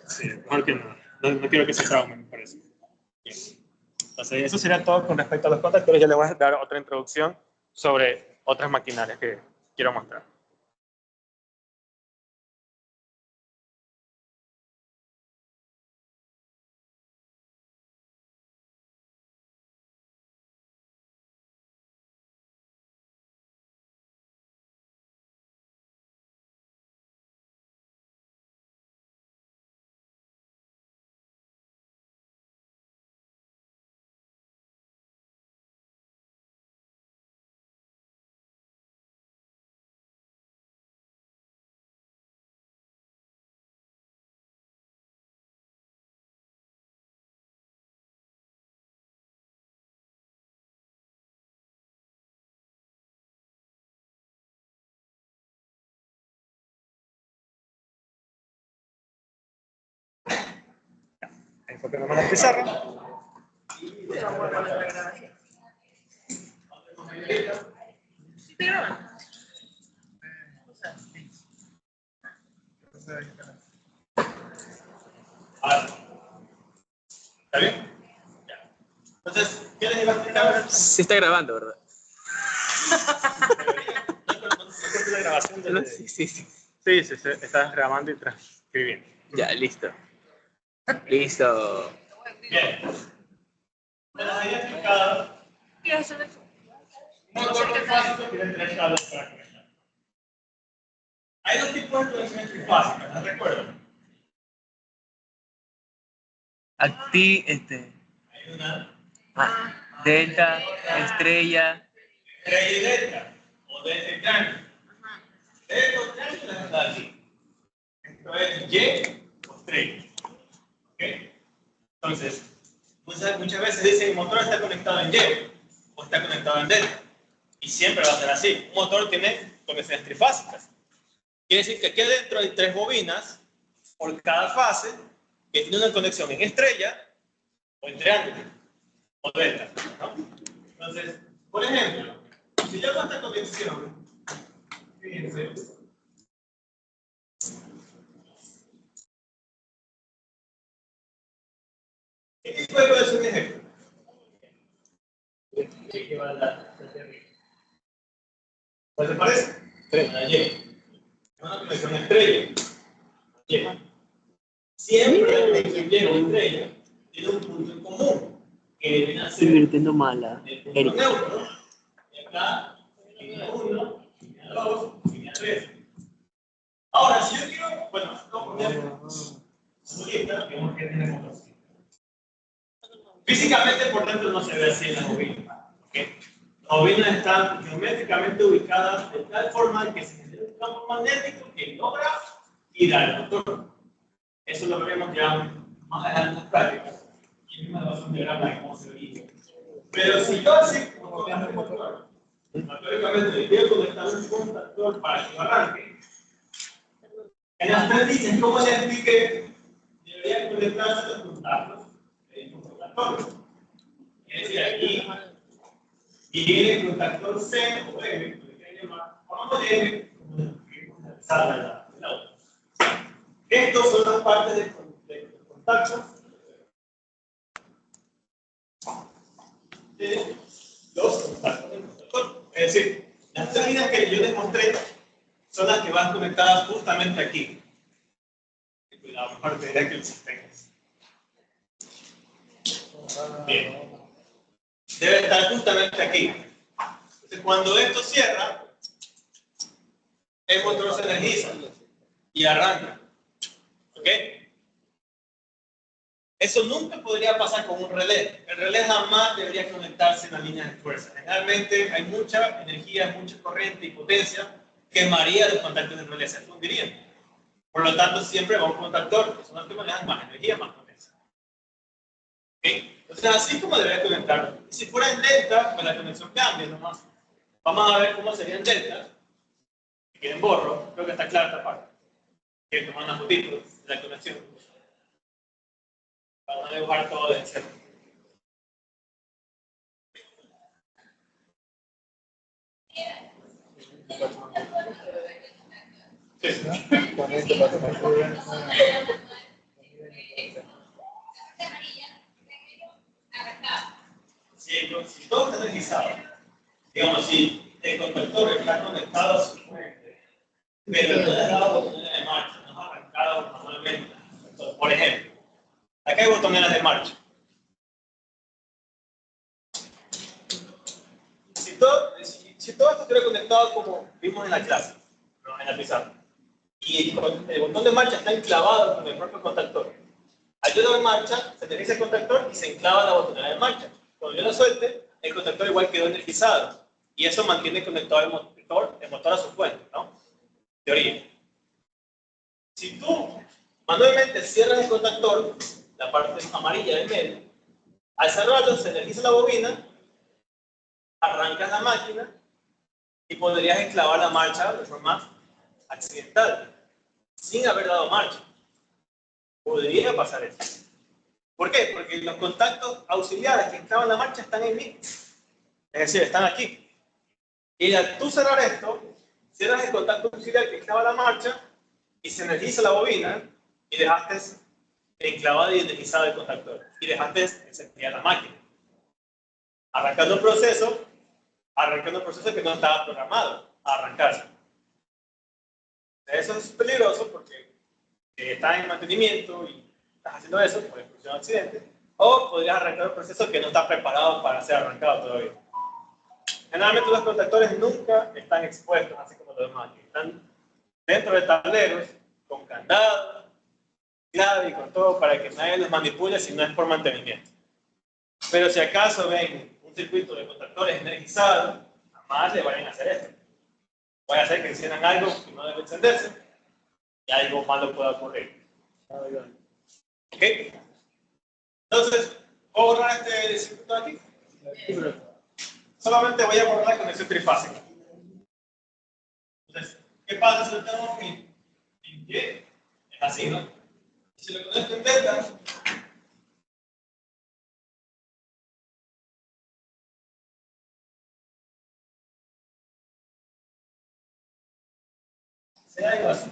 sí, mejor que no. No quiero que se traumen por eso. Bien. Entonces, eso sería todo con respecto a los contactores. Ya les voy a dar otra introducción sobre otras maquinarias que quiero mostrar. Enfocando más la pizarra. ¿Está bien? Ya. Entonces, ¿qué les iba a explicar? Sí está grabando, ¿verdad? No la grabación de... Sí. Sí, estás grabando y transcribiendo. Ya, listo. Listo. Bien. Se les había explicado. Un motor trifásico tiene 3 cables para conectar. Hay 2 tipos de conexiones trifásicas, ¿no recuerdan? Hay una delta, estrella. estrella y delta, o delta y triángulo. Delta o triángulo está aquí. Esto es Y o estrella. ¿Ok? Entonces, muchas veces dicen el motor está conectado en Y o está conectado en delta. Y siempre va a ser así. Un motor tiene conexiones trifásicas. Quiere decir que aquí adentro hay 3 bobinas por cada fase que tiene una conexión en estrella o en triángulo o delta, ¿no? Entonces, por ejemplo, si yo hago esta conexión, fíjense, ¿qué tipo de conexión es esta? ¿Cuál te parece? La Y. Es una conexión estrella. Y. Siempre la conexión Y o estrella tiene un punto en común, que viene a ser Invirtiendo mala. el punto neutro. Y acá, línea 1, línea 2, línea 3. Ahora, si yo quiero, bueno, vamos a poner una lista, digamos que tenemos así. Físicamente, por dentro, no se ve así en las bobinas. ¿Okay? Las bobinas están geométricamente ubicadas de tal forma que se genera un campo magnético que logra girar el motor. Eso lo veremos ya más adelante en prácticas. Y es una base de diagrama de cómo se vería. Pero si yo así, como con este motor, teóricamente le quiero conectar un contactor para que lo arranque, en las tres dicen cómo se explique, deberían conectarse los contactos de un contactor. Es decir, aquí viene el contactor C o M, que le llamar, vamos a M, como la otra. Estos son las partes de contacto de los contactos del contactor. Es decir, las tres líneas que yo les mostré son las que van conectadas justamente aquí. Cuidado, mejor te diré que los sostengas. Bien. Debe estar justamente aquí. Entonces, cuando esto cierra, el motor se energiza y arranca. ¿Ok? Eso nunca podría pasar con un relé. El relé jamás debería conectarse en la línea de fuerza. Generalmente hay mucha energía, mucha corriente y potencia que quemaría los contactos del relé, se fundirían. Por lo tanto, siempre va un contactor, que son los que manejan más energía, más potencia. ¿Ok? Entonces, así como debería conectar. Si fuera en delta, pues la conexión cambia nomás. Vamos a ver cómo sería en delta. Si quieren borro, creo que está clara esta parte. Quieren tomar una fotito de la conexión. Vamos a dibujar todo de cero. Sí, sí. Si todo está energizado, digamos, si el contactor está conectado a su fuente, pero no le ha dado botoneras de marcha, no ha arrancado manualmente. Entonces, por ejemplo, acá hay botoneras de marcha. Si todo esto estuviera conectado como vimos en la clase, ¿no? En la pizarra, y el botón de marcha está enclavado con el propio contactor, al yo dar marcha, se energiza el contactor y se enclava la botonera de marcha. Cuando yo la suelte, el contactor igual quedó energizado. Y eso mantiene conectado el motor a su fuente, ¿no? Teoría. Si tú manualmente cierras el contactor, la parte amarilla del medio, al cerrarlo se energiza la bobina, arrancas la máquina y podrías enclavar la marcha de forma accidental, sin haber dado marcha. Podría pasar eso. ¿Por qué? Porque los contactos auxiliares que enclavan la marcha están en mí. Es decir, están aquí. Y al tú cerrar esto, cierras el contacto auxiliar que enclava la marcha y se energiza la bobina y dejaste enclavado y energizado el contactor. Y dejaste encendida la máquina. Arrancando un proceso que no estaba programado a arrancarse. Eso es peligroso porque estás en mantenimiento y estás haciendo eso por expulsión o accidente, o podrías arrancar un proceso que no está preparado para ser arrancado todavía. Generalmente los contactores nunca están expuestos, así como los demás aquí. Están dentro de tableros, con candado, clave y con todo para que nadie los manipule si no es por mantenimiento. Pero si acaso ven un circuito de contactores energizados, jamás le vayan a hacer esto. Puede hacer que enciendan algo que no debe encenderse y algo malo pueda ocurrir. ¿Ok? Entonces, ¿puedo borrar este circuito de aquí? Solamente voy a borrar la conexión trifásica. Entonces, ¿qué pasa si lo tenemos en Y? Es así, ¿no? Si lo conecto en delta, será algo así.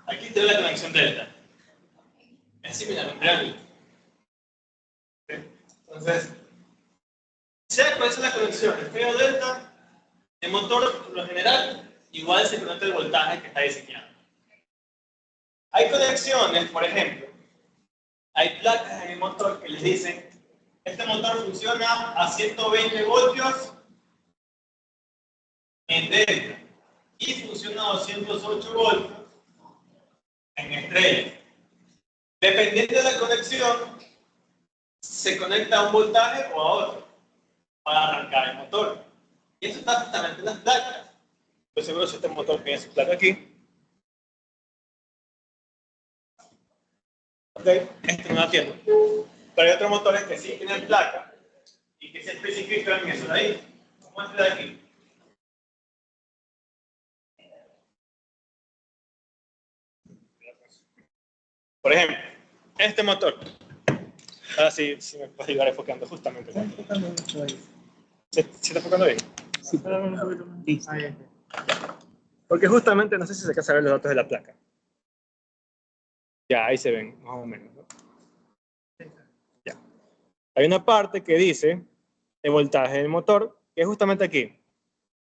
Aquí tengo la conexión delta. Es similar a un triángulo. Entonces, sea cuál sea la conexión, esfera o delta, el motor, por lo general, igual se conecta el voltaje que está diseñado. Hay conexiones, por ejemplo, hay placas en el motor que les dicen, este motor funciona a 120 voltios en delta y funciona a 208 voltios en estrella. Dependiendo de la conexión, se conecta a un voltaje o a otro para arrancar el motor. Y eso está justamente en las placas. Estoy seguro si este motor tiene su placa aquí. Ok, este no la tiene. Pero hay otros motores que sí tienen placa y que se especifican eso de ahí. Como este de aquí. Por ejemplo, este motor. Ahora sí, sí me puedes ayudar enfocando justamente. Están enfocando mucho ahí. ¿Sí está enfocando bien? Sí, pero un poquito más. Listo. Porque justamente, no sé si se alcanza a ver los datos de la placa. Ya, ahí se ven, más o menos, ¿no? Ya. Hay una parte que dice el voltaje del motor, que es justamente aquí.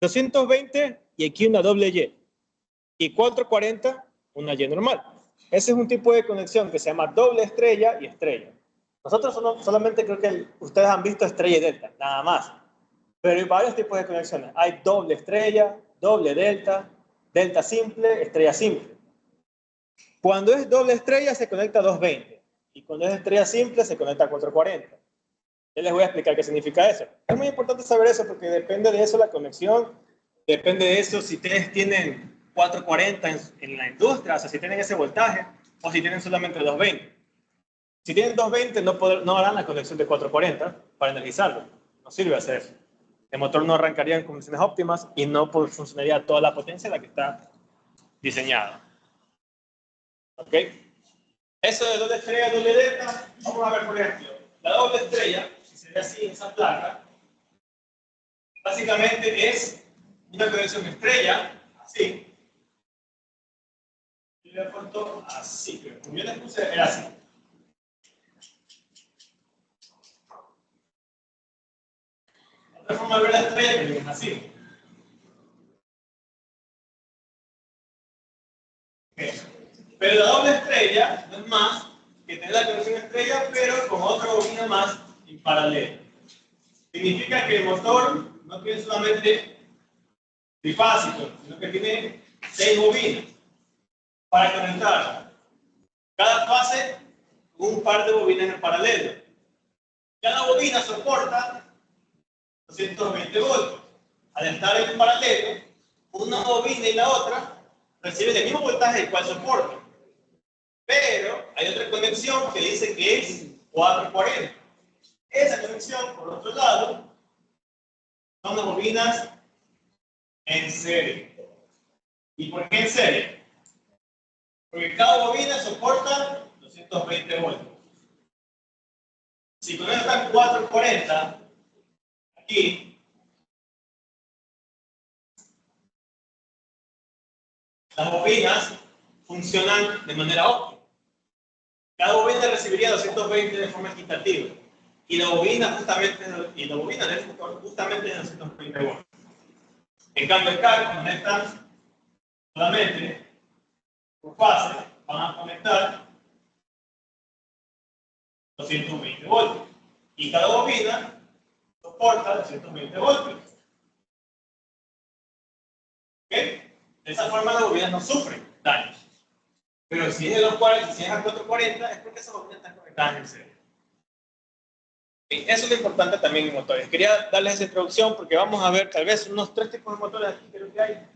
220 y aquí una doble Y. Y 440, una Y normal. Ese es un tipo de conexión que se llama doble estrella y estrella. Nosotros solamente creo que ustedes han visto estrella y delta, nada más. Pero hay varios tipos de conexiones. Hay doble estrella, doble delta, delta simple, estrella simple. Cuando es doble estrella se conecta a 220 y cuando es estrella simple se conecta a 440. Ya les voy a explicar qué significa eso. Es muy importante saber eso porque depende de eso la conexión, depende de eso si ustedes tienen 440 en la industria, o sea, si tienen ese voltaje o si tienen solamente 220. Si tienen 220 no harán la conexión de 440 para energizarlo. No sirve hacer eso. el motor no arrancaría en condiciones óptimas y no funcionaría toda la potencia en la que está diseñado. ¿Ok? Eso de doble estrella, doble delta, vamos a ver por ejemplo. La doble estrella, si se ve así en esa placa, básicamente es una conexión estrella, así. Yo le apunto así, pero como yo les puse, era así. Otra forma de ver la estrella que es así. Okay. Pero la doble estrella no es más que tener la conexión estrella, pero con otra bobina más en paralelo. Significa que el motor no tiene solamente trifásico, sino que tiene 6 bobinas para conectar cada fase con un par de bobinas en paralelo. Cada bobina soporta 220 voltios. Al estar en paralelo, una bobina y la otra reciben el mismo voltaje el cual soportan. Pero hay otra conexión que dice que es 440. Esa conexión, por otro lado, son las bobinas en serie. ¿Y por qué en serie? Porque cada bobina soporta 220 voltios. Si conectan 440 aquí, las bobinas funcionan de manera óptima. Cada bobina recibiría 220 de forma equitativa. Y la bobina del motor justamente es 220 voltios. En cambio acá conectan solamente por fase, van a conectar 220 voltios. Y cada bobina soporta 220 voltios. ¿Ok? De esa forma las bobinas no sufren daños. Pero si es de los 40, si es a 440, es porque esas bobinas están conectadas en serie. Eso es lo importante también en motores. Quería darles esa introducción porque vamos a ver tal vez unos 3 tipos de motores aquí creo que hay.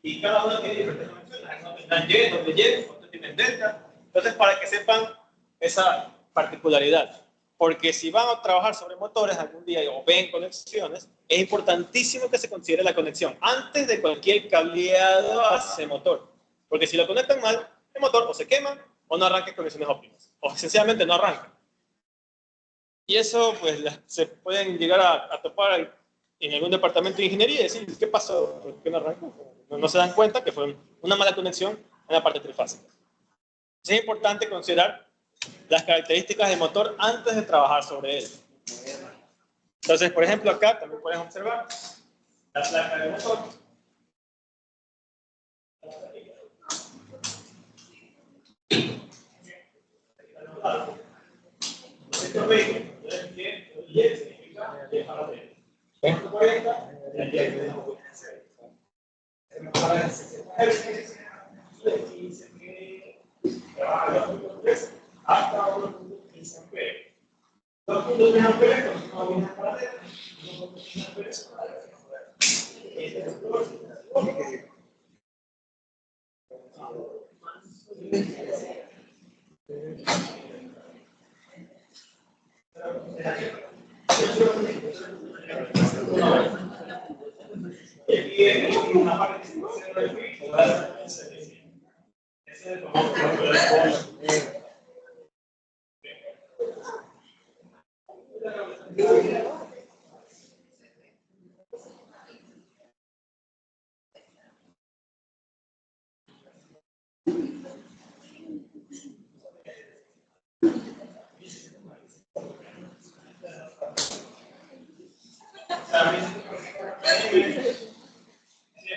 Y cada uno tiene diferentes conexiones. Algunos tendrán Y, doble Y, otros tienen delta. Entonces, para que sepan esa particularidad. Porque si van a trabajar sobre motores algún día o ven conexiones, es importantísimo que se considere la conexión antes de cualquier cableado hacia el motor. Porque si lo conectan mal, el motor o se quema o no arranca en condiciones óptimas. O sencillamente no arranca. Y eso, pues, se pueden llegar a topar en algún departamento de ingeniería y decir, ¿qué pasó? ¿Por qué no arrancó? No se dan cuenta que fue una mala conexión en la parte trifásica. Es importante considerar las características del motor antes de trabajar sobre él. Entonces, por ejemplo, acá también pueden observar la placa del motor. Esto ve, Y significa dejar de 140, y Y dice que trabaja 2.3 hasta 1.15 amperes. 2.3 amperes con una bobina paralela, 1.15 amperes paralela. Este motor y aquí es una parte que se puede ver. Ese es el famoso.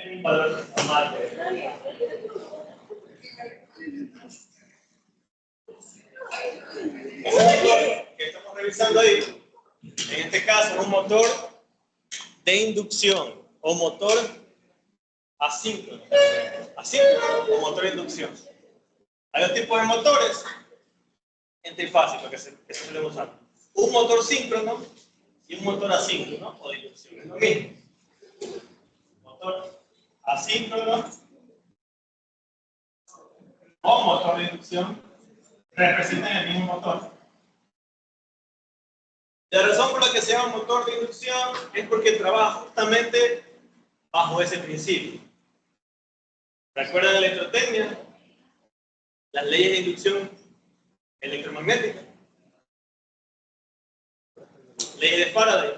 Un valor normal que estamos revisando ahí, en este caso es un motor de inducción o motor asíncrono. Asíncrono o motor de inducción. Hay dos tipos de motores en trifásico que se suelen usar. Un motor síncrono y un motor asíncrono o de inducción. Es lo mismo. Motor asíncrono o motor de inducción representan el mismo motor. La razón por la que se llama motor de inducción es porque trabaja justamente bajo ese principio. ¿Recuerdan la electrotecnia? Las leyes de inducción electromagnética. Ley de Faraday.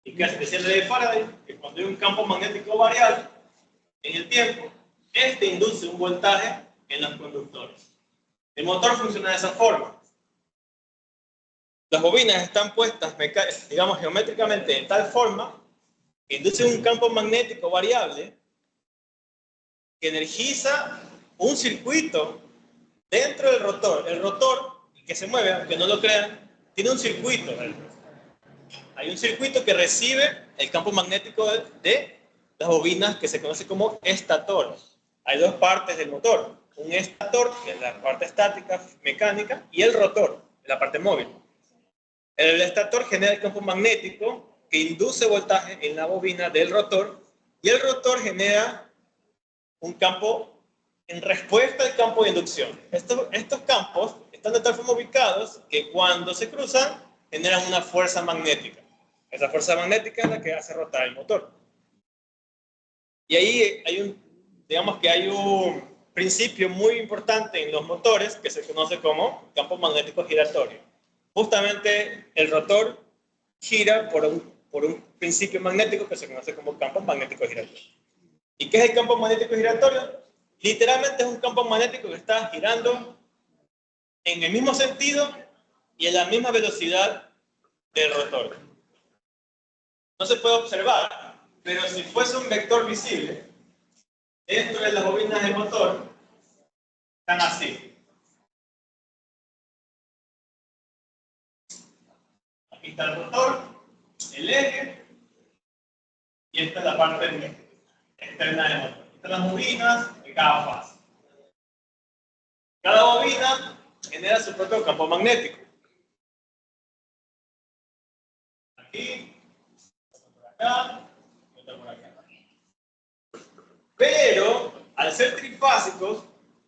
¿Y qué hace decir la ley de Faraday? Que cuando hay un campo magnético variable en el tiempo, este induce un voltaje en los conductores. El motor funciona de esa forma. Las bobinas están puestas, digamos, geométricamente de tal forma que induce un campo magnético variable que energiza un circuito dentro del rotor. El rotor, que se mueve, aunque no lo crean, tiene un circuito dentro. Hay un circuito que recibe el campo magnético de las bobinas que se conoce como estator. Hay dos partes del motor. Un estator, que es la parte estática, mecánica, y el rotor, la parte móvil. El estator genera el campo magnético que induce voltaje en la bobina del rotor y el rotor genera un campo en respuesta al campo de inducción. Estos campos están de tal forma ubicados que cuando se cruzan generan una fuerza magnética. Esa fuerza magnética es la que hace rotar el motor. Y ahí digamos que hay un principio muy importante en los motores que se conoce como campo magnético giratorio. Justamente el rotor gira por un principio magnético que se conoce como campo magnético giratorio. ¿Y qué es el campo magnético giratorio? Literalmente es un campo magnético que está girando en el mismo sentido y en la misma velocidad del rotor. No se puede observar, pero si fuese un vector visible, dentro de las bobinas del motor, están así. Aquí está el rotor, el eje, y esta es la parte externa del motor. Estas son las bobinas de cada fase. Cada bobina genera su propio campo magnético. Aquí, otro por acá, y otro por acá. Pero, al ser trifásicos,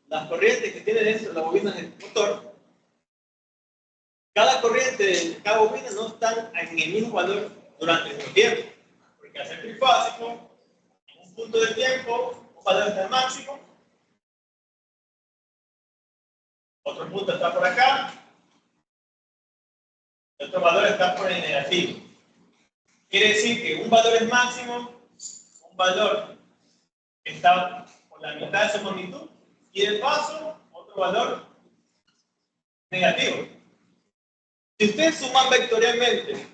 las corrientes que tiene dentro de las bobinas del motor, cada corriente de cada bobina no están en el mismo valor durante el mismo tiempo. Porque al ser trifásico, en un punto del tiempo, un valor está al máximo, otro punto está por acá, y otro valor está por el negativo. Quiere decir que un valor es máximo, un valor está por la mitad de su magnitud, y de paso, otro valor negativo. Si ustedes suman vectorialmente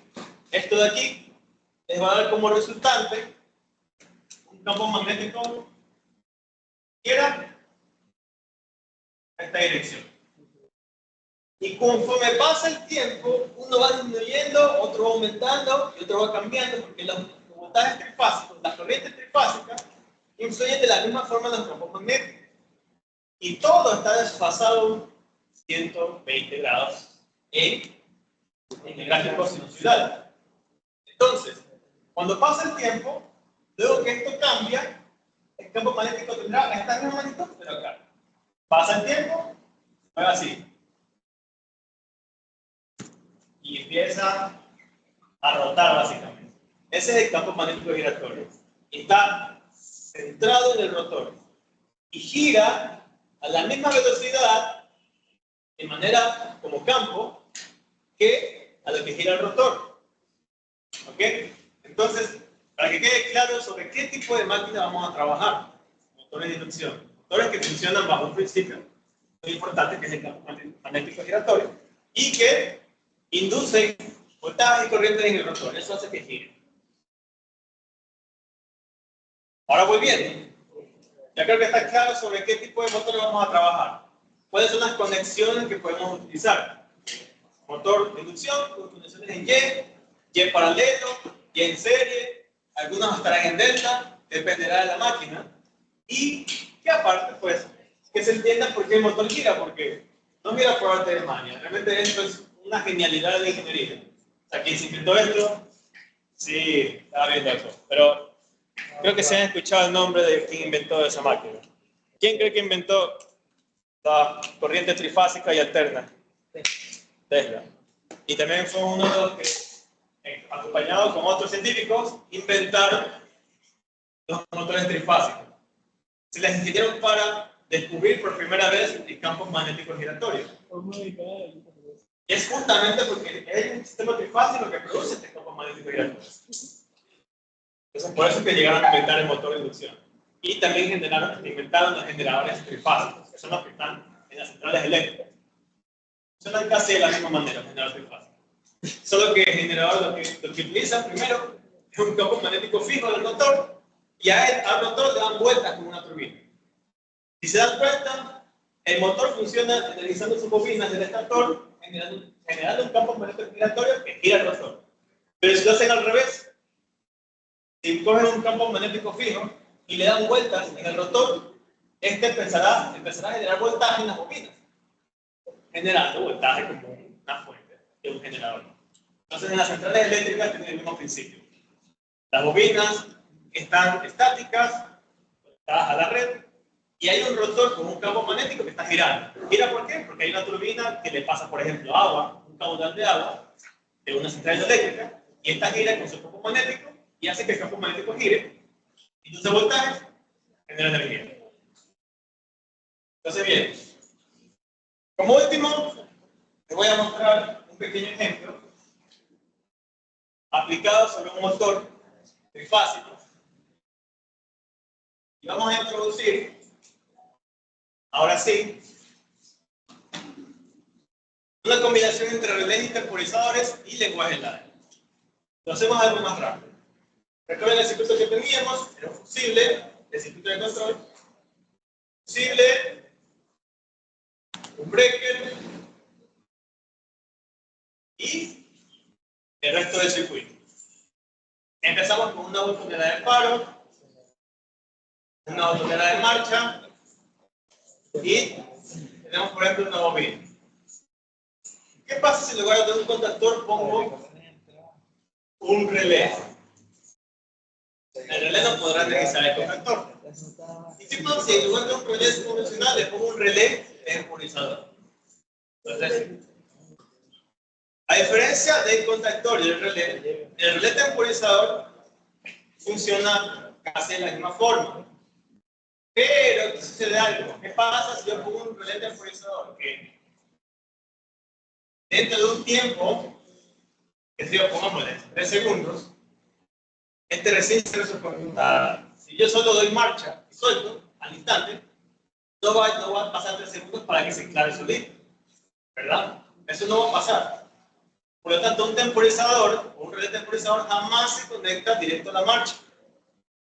esto de aquí, les va a dar como resultante un campo magnético que era esta dirección. Y conforme pasa el tiempo, uno va disminuyendo, otro va aumentando y otro va cambiando, porque los voltajes trifásicos, las corrientes trifásicas, influyen de la misma forma en los campos magnéticos. Y todo está desfasado 120 grados en el gráfico sinusoidal. Entonces, cuando pasa el tiempo, luego que esto cambia, el campo magnético tendrá esta misma magnitud, pero acá. Pasa el tiempo, ahora sí. Y empieza a rotar básicamente. Ese es el campo magnético giratorio. Está centrado en el rotor y gira a la misma velocidad de manera como campo que a lo que gira el rotor. ¿Ok? Entonces, para que quede claro sobre qué tipo de máquina vamos a trabajar, motores de inducción, motores que funcionan bajo un principio muy importante que es el campo magnético giratorio y que inducen voltajes y corrientes en el rotor. Eso hace que gire. Ahora voy bien. Ya creo que está claro sobre qué tipo de motores vamos a trabajar. ¿Cuáles son las conexiones que podemos utilizar? Motor de inducción con conexiones en Y paralelo, Y en serie, algunas estarán en delta, dependerá de la máquina. Y que aparte, pues, que se entienda por qué el motor gira, porque no gira por arte de magia. Realmente esto es una genialidad de la ingeniería. O sea, quien se inventó esto, sí, estaba viendo eso. Pero creo que se han escuchado el nombre de quien inventó esa máquina. ¿Quién cree que inventó la corriente trifásica y alterna? Tesla. Y también fue uno de los que, acompañado con otros científicos, inventaron los motores trifásicos. Se les ingeniaron para descubrir por primera vez el campo magnético giratorio. Y es justamente porque es un sistema trifásico que produce este campo magnético giratorio. Entonces, por eso es que llegaron a inventar el motor de inducción. Y también inventaron los generadores trifásicos, que son los que están en las centrales eléctricas. Funcionan casi de la misma manera, los generadores trifásicos. Solo que el generador lo que utiliza primero es un campo magnético fijo del motor, y al motor le dan vueltas como una turbina. Si se dan cuenta, el motor funciona energizando sus bobinas del estator, generando un campo magnético giratorio que gira el rotor. Pero si lo hacen al revés, si cogen un campo magnético fijo y le dan vueltas en el rotor, este empezará a generar voltaje en las bobinas, generando voltaje como una fuente de un generador. Entonces, en las centrales eléctricas tienen el mismo principio. Las bobinas están estáticas, conectadas a la red, y hay un rotor con un campo magnético que está girando. ¿Gira por qué? Porque hay una turbina que le pasa, por ejemplo, agua, un caudal de agua, de una central eléctrica, y esta gira con su campo magnético y hace que el campo magnético gire, induce voltaje, genera energía. Entonces, bien, como último, les voy a mostrar un pequeño ejemplo aplicado sobre un motor trifásico. Y vamos a introducir, ahora sí, una combinación entre relés interpolarizadores y lenguaje LADER. Lo hacemos algo más rápido. Recuerden el circuito que teníamos, era un fusible, el circuito de control, fusible, un breaker y el resto del circuito. Empezamos con una botonera de paro, una botonera de marcha y tenemos, por ejemplo, una bobina. ¿Qué pasa si en lugar de un contactor pongo un relé? El relé no podrá energizar el contactor. ¿Y qué pasa si en lugar de un relé convencional le pongo un relé temporizador? Entonces, a diferencia del contactor y el relé temporizador funciona casi de la misma forma. Pero aquí sucede algo. ¿Qué pasa si yo pongo un relé temporizador? Que dentro de un tiempo, que si yo pongámosle 3 segundos, este recién se resuelve. Si yo solo doy marcha y suelto al instante, no va a pasar 3 segundos para que se enclave solito, ¿verdad? Eso no va a pasar. Por lo tanto, un temporizador o un relé temporizador jamás se conecta directo a la marcha.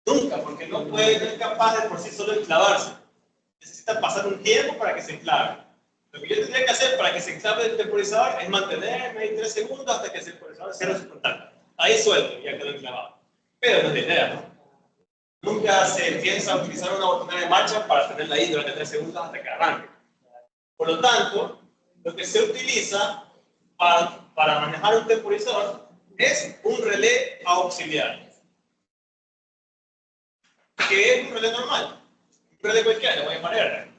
Nunca, porque no es capaz de por sí solo enclavarse. Necesita pasar un tiempo para que se enclave. Lo que yo tendría que hacer para que se enclave el temporizador es mantenerme ahí 3 segundos hasta que el temporizador cierre su contacto. Ahí suelto, ya quedó enclavado. Pero no es la idea, ¿no? Nunca se piensa utilizar una botonera de marcha para tenerla ahí durante 3 segundos hasta que arranque. Por lo tanto, lo que se utiliza para manejar un temporizador es un relé auxiliar. Que es un relé normal. Un relé cualquiera, lo voy a llamar R.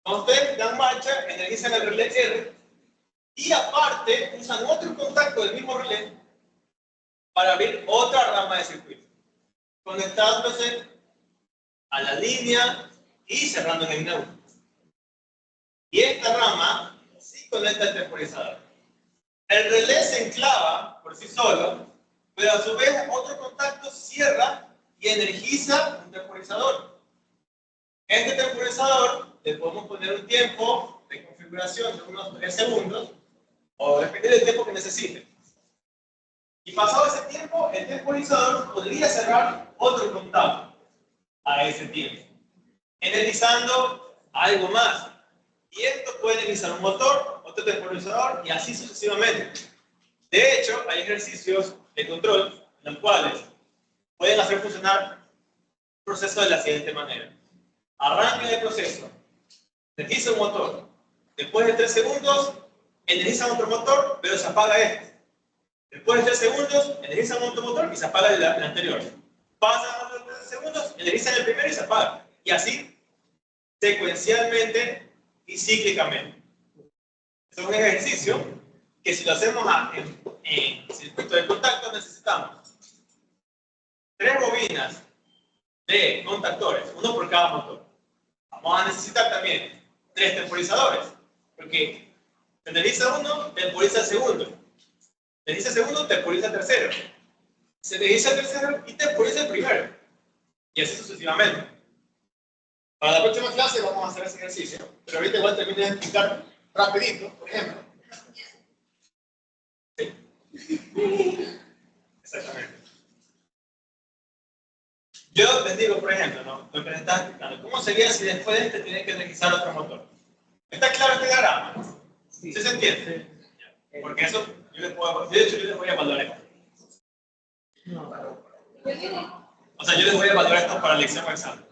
Cuando ustedes dan marcha, energizan el relé R y aparte usan otro contacto del mismo relé para abrir otra rama de circuito, conectándose a la línea y cerrando en el línea 1. Y esta rama sí conecta el temporizador. El relé se enclava por sí solo, pero a su vez otro contacto cierra y energiza un temporizador. Este temporizador le podemos poner un tiempo de configuración de unos 3 segundos o depende del tiempo que necesite. Y pasado ese tiempo, el temporizador podría cerrar otro contacto a ese tiempo, energizando algo más. Y esto puede energizar un motor, otro temporizador y así sucesivamente. De hecho, hay ejercicios de control en los cuales pueden hacer funcionar el proceso de la siguiente manera. Arranca el proceso, energiza un motor. Después de 3 segundos, energiza otro motor, pero se apaga este. Después de 3 segundos, energiza otro motor y se apaga el anterior. Pasan otros 3 segundos, energiza el primero y se apaga. Y así, secuencialmente y cíclicamente. Es un ejercicio que si lo hacemos en circuito de contacto necesitamos 3 bobinas de contactores, uno por cada motor. Vamos a necesitar también 3 temporizadores, porque teneriza uno, temporiza el segundo. Teneriza el segundo, temporiza el tercero. Se teneriza el tercero y temporiza el primero. Y así sucesivamente. Para la próxima clase vamos a hacer ese ejercicio, pero ahorita igual termino de explicar rapidito, por ejemplo. Sí. Exactamente. Yo les digo, por ejemplo, ¿no? Lo que les estaba explicando. ¿Cómo sería si después de este tienes que energizar otro motor? ¿Está claro este diagrama? ¿Sí se entiende? Sí. Porque eso, yo les voy a evaluar esto. O sea, yo les voy a evaluar esto para el examen.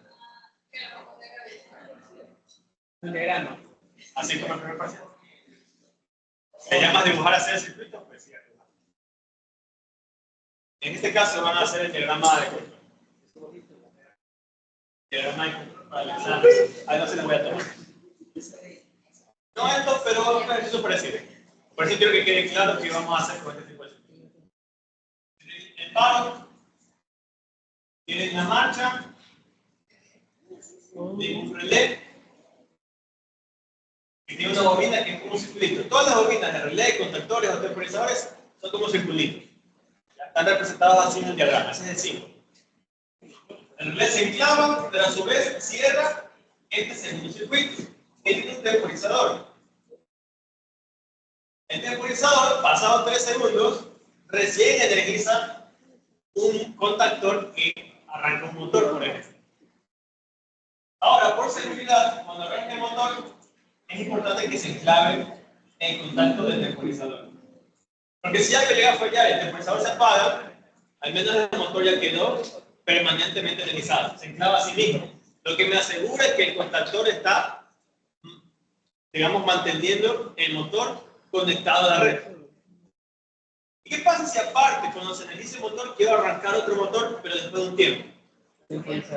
Un diagrama. Así como el primer parcial. ¿Se llama dibujar hacer el circuito? Pues sí. En este caso van a hacer el diagrama de control. Diagrama de control para el examen. Ahí no se les voy a tomar. No esto, pero es un ejercicio parecido. Por eso quiero que quede claro qué vamos a hacer con este tipo de circuito. El paro tiene una marcha de un relé que tiene una bobina que es como un circulito. Todas las bobinas de relé, contactores o temporizadores son como circulitos. Están representados así en el diagrama. Ese es el símbolo. El relé se enclava, pero a su vez cierra este segundo circuito. Tiene un temporizador. El temporizador, pasados 3 segundos, recién energiza un contactor que arranca un motor, por ejemplo. Ahora, por seguridad, cuando arranque el motor, es importante que se enclave en contacto del temporizador. Porque si algo llega a fallar y el temporizador se apaga, al menos el motor ya quedó permanentemente energizado. Se enclava a sí mismo. Lo que me asegura es que el contactor está, digamos, manteniendo el motor conectado a la red. ¿Y qué pasa si aparte, cuando se energiza el motor, quiero arrancar otro motor, pero después de un tiempo?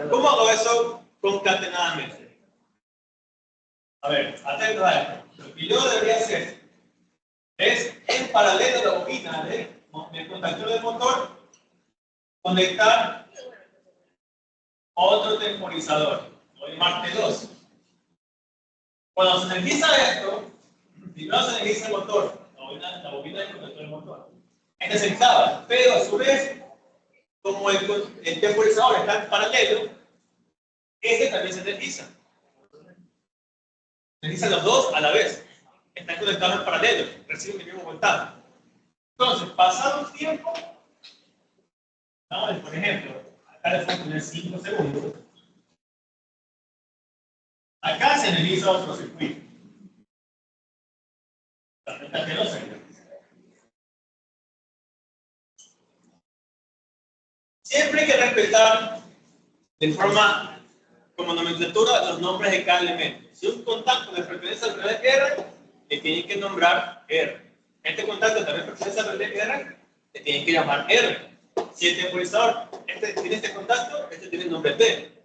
¿Cómo hago eso concatenadamente? A ver, atentos a esto. Lo que yo debería hacer es, en paralelo a la bobina del contactor del motor, conectar otro temporizador. Voy a llamar T2. Cuando se energiza esto, primero se energiza el motor, la bobina del contactor del motor. Este se enclava, pero a su vez, como el temporizador está en paralelo, este también se energiza. Se energizan los dos a la vez. Están conectados en paralelo, reciben el mismo voltaje. Entonces, pasado un tiempo, por ejemplo, acá les voy a poner 5 segundos. Acá se energiza otro circuito. Siempre hay que respetar de forma como nomenclatura los nombres de cada elemento. Si un contacto le pertenece al relé R, le tienen que nombrar R. Este contacto también pertenece al relé R, le tienen que llamar R. Si el temporizador tiene este contacto, este tiene el nombre T.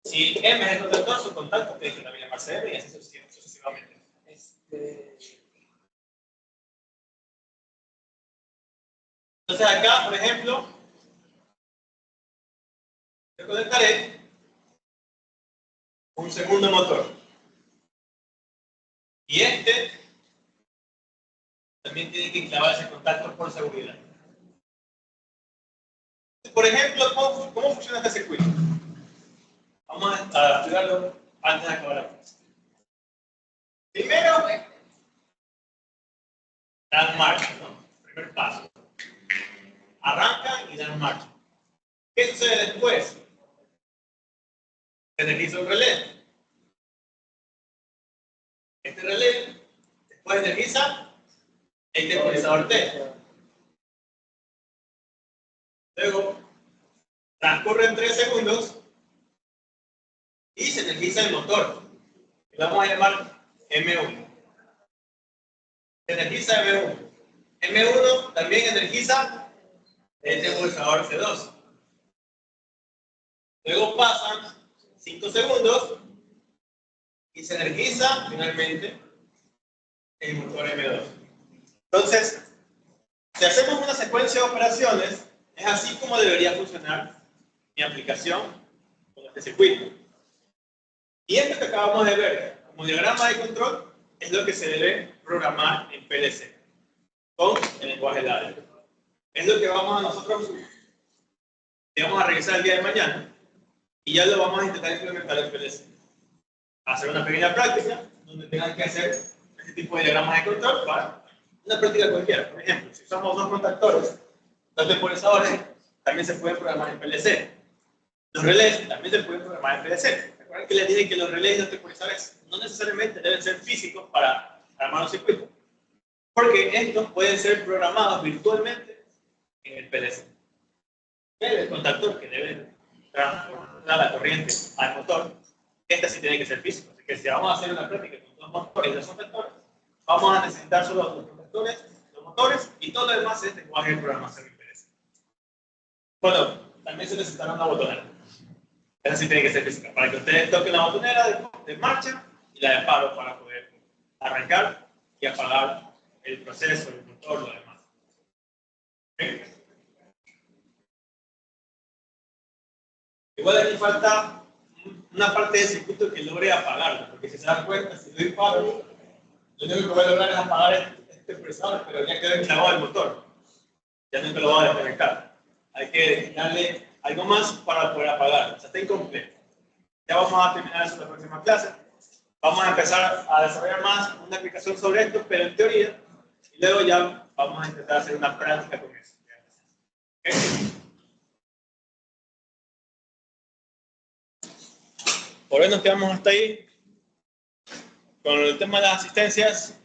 Si M es el contactor, su contacto tiene que también llamarse M y así sucesivamente. Entonces acá, por ejemplo, yo conectaré un segundo motor. Y este también tiene que clavarse contactos por seguridad. Por ejemplo, ¿cómo funciona este circuito? Vamos a estudiarlo antes de acabar la clase. Primero, dan marcha, ¿no? Primer paso. Arrancan y dan marcha. ¿Qué sucede después? Se energiza un relé. Este relé después energiza el temporizador T. Luego, transcurren 3 segundos y se energiza el motor. Lo vamos a llamar M1. Se energiza M1. M1 también energiza el temporizador C2. Luego pasan 5 segundos y se energiza finalmente el motor M2. Entonces, si hacemos una secuencia de operaciones, es así como debería funcionar mi aplicación con este circuito. Y esto que acabamos de ver como diagrama de control es lo que se debe programar en PLC con el lenguaje Ladder. Es lo que vamos a nosotros a revisar el día de mañana y ya lo vamos a intentar implementar en PLC. Hacer una pequeña práctica donde tengan que hacer este tipo de diagramas de control para una práctica cualquiera. Por ejemplo, si usamos dos contactores, dos temporizadores, también se pueden programar en PLC. Los relés también se pueden programar en PLC. Recuerden que les dije que los relés y los temporizadores no necesariamente deben ser físicos para armar los circuitos, porque estos pueden ser programados virtualmente en el PLC. El contactor que debe transformar la corriente al motor, este sí tiene que ser físico. Así que si vamos a hacer una práctica con dos motores y dos contactores, vamos a necesitar solo los contactores, los motores y todo lo demás es lenguaje de programación en PLC. Bueno, también se necesitará una botonera. Esa sí tiene que ser física, para que ustedes toquen la botonera de marcha y la de paro para poder arrancar y apagar el proceso, el motor, lo demás. ¿Okay? Igual aquí falta una parte del circuito que logre apagarlo, porque si se dan cuenta, si doy paro, lo único que voy a lograr es apagar este procesador, pero ya quedó enclavado el motor. Ya nunca lo voy a desconectar. Hay que darle algo más para poder apagarlo. O sea, está incompleto. Ya vamos a terminar eso en la próxima clase. Vamos a empezar a desarrollar más una aplicación sobre esto, pero en teoría, y luego ya vamos a intentar hacer una práctica con eso. ¿Okay? Por hoy nos quedamos hasta ahí. Con el tema de las asistencias,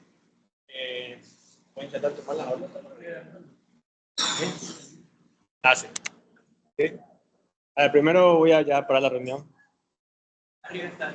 voy a intentar tomar las aulas. Sí. ¿Sí? A ver, primero voy a ya parar la reunión. Arriba está,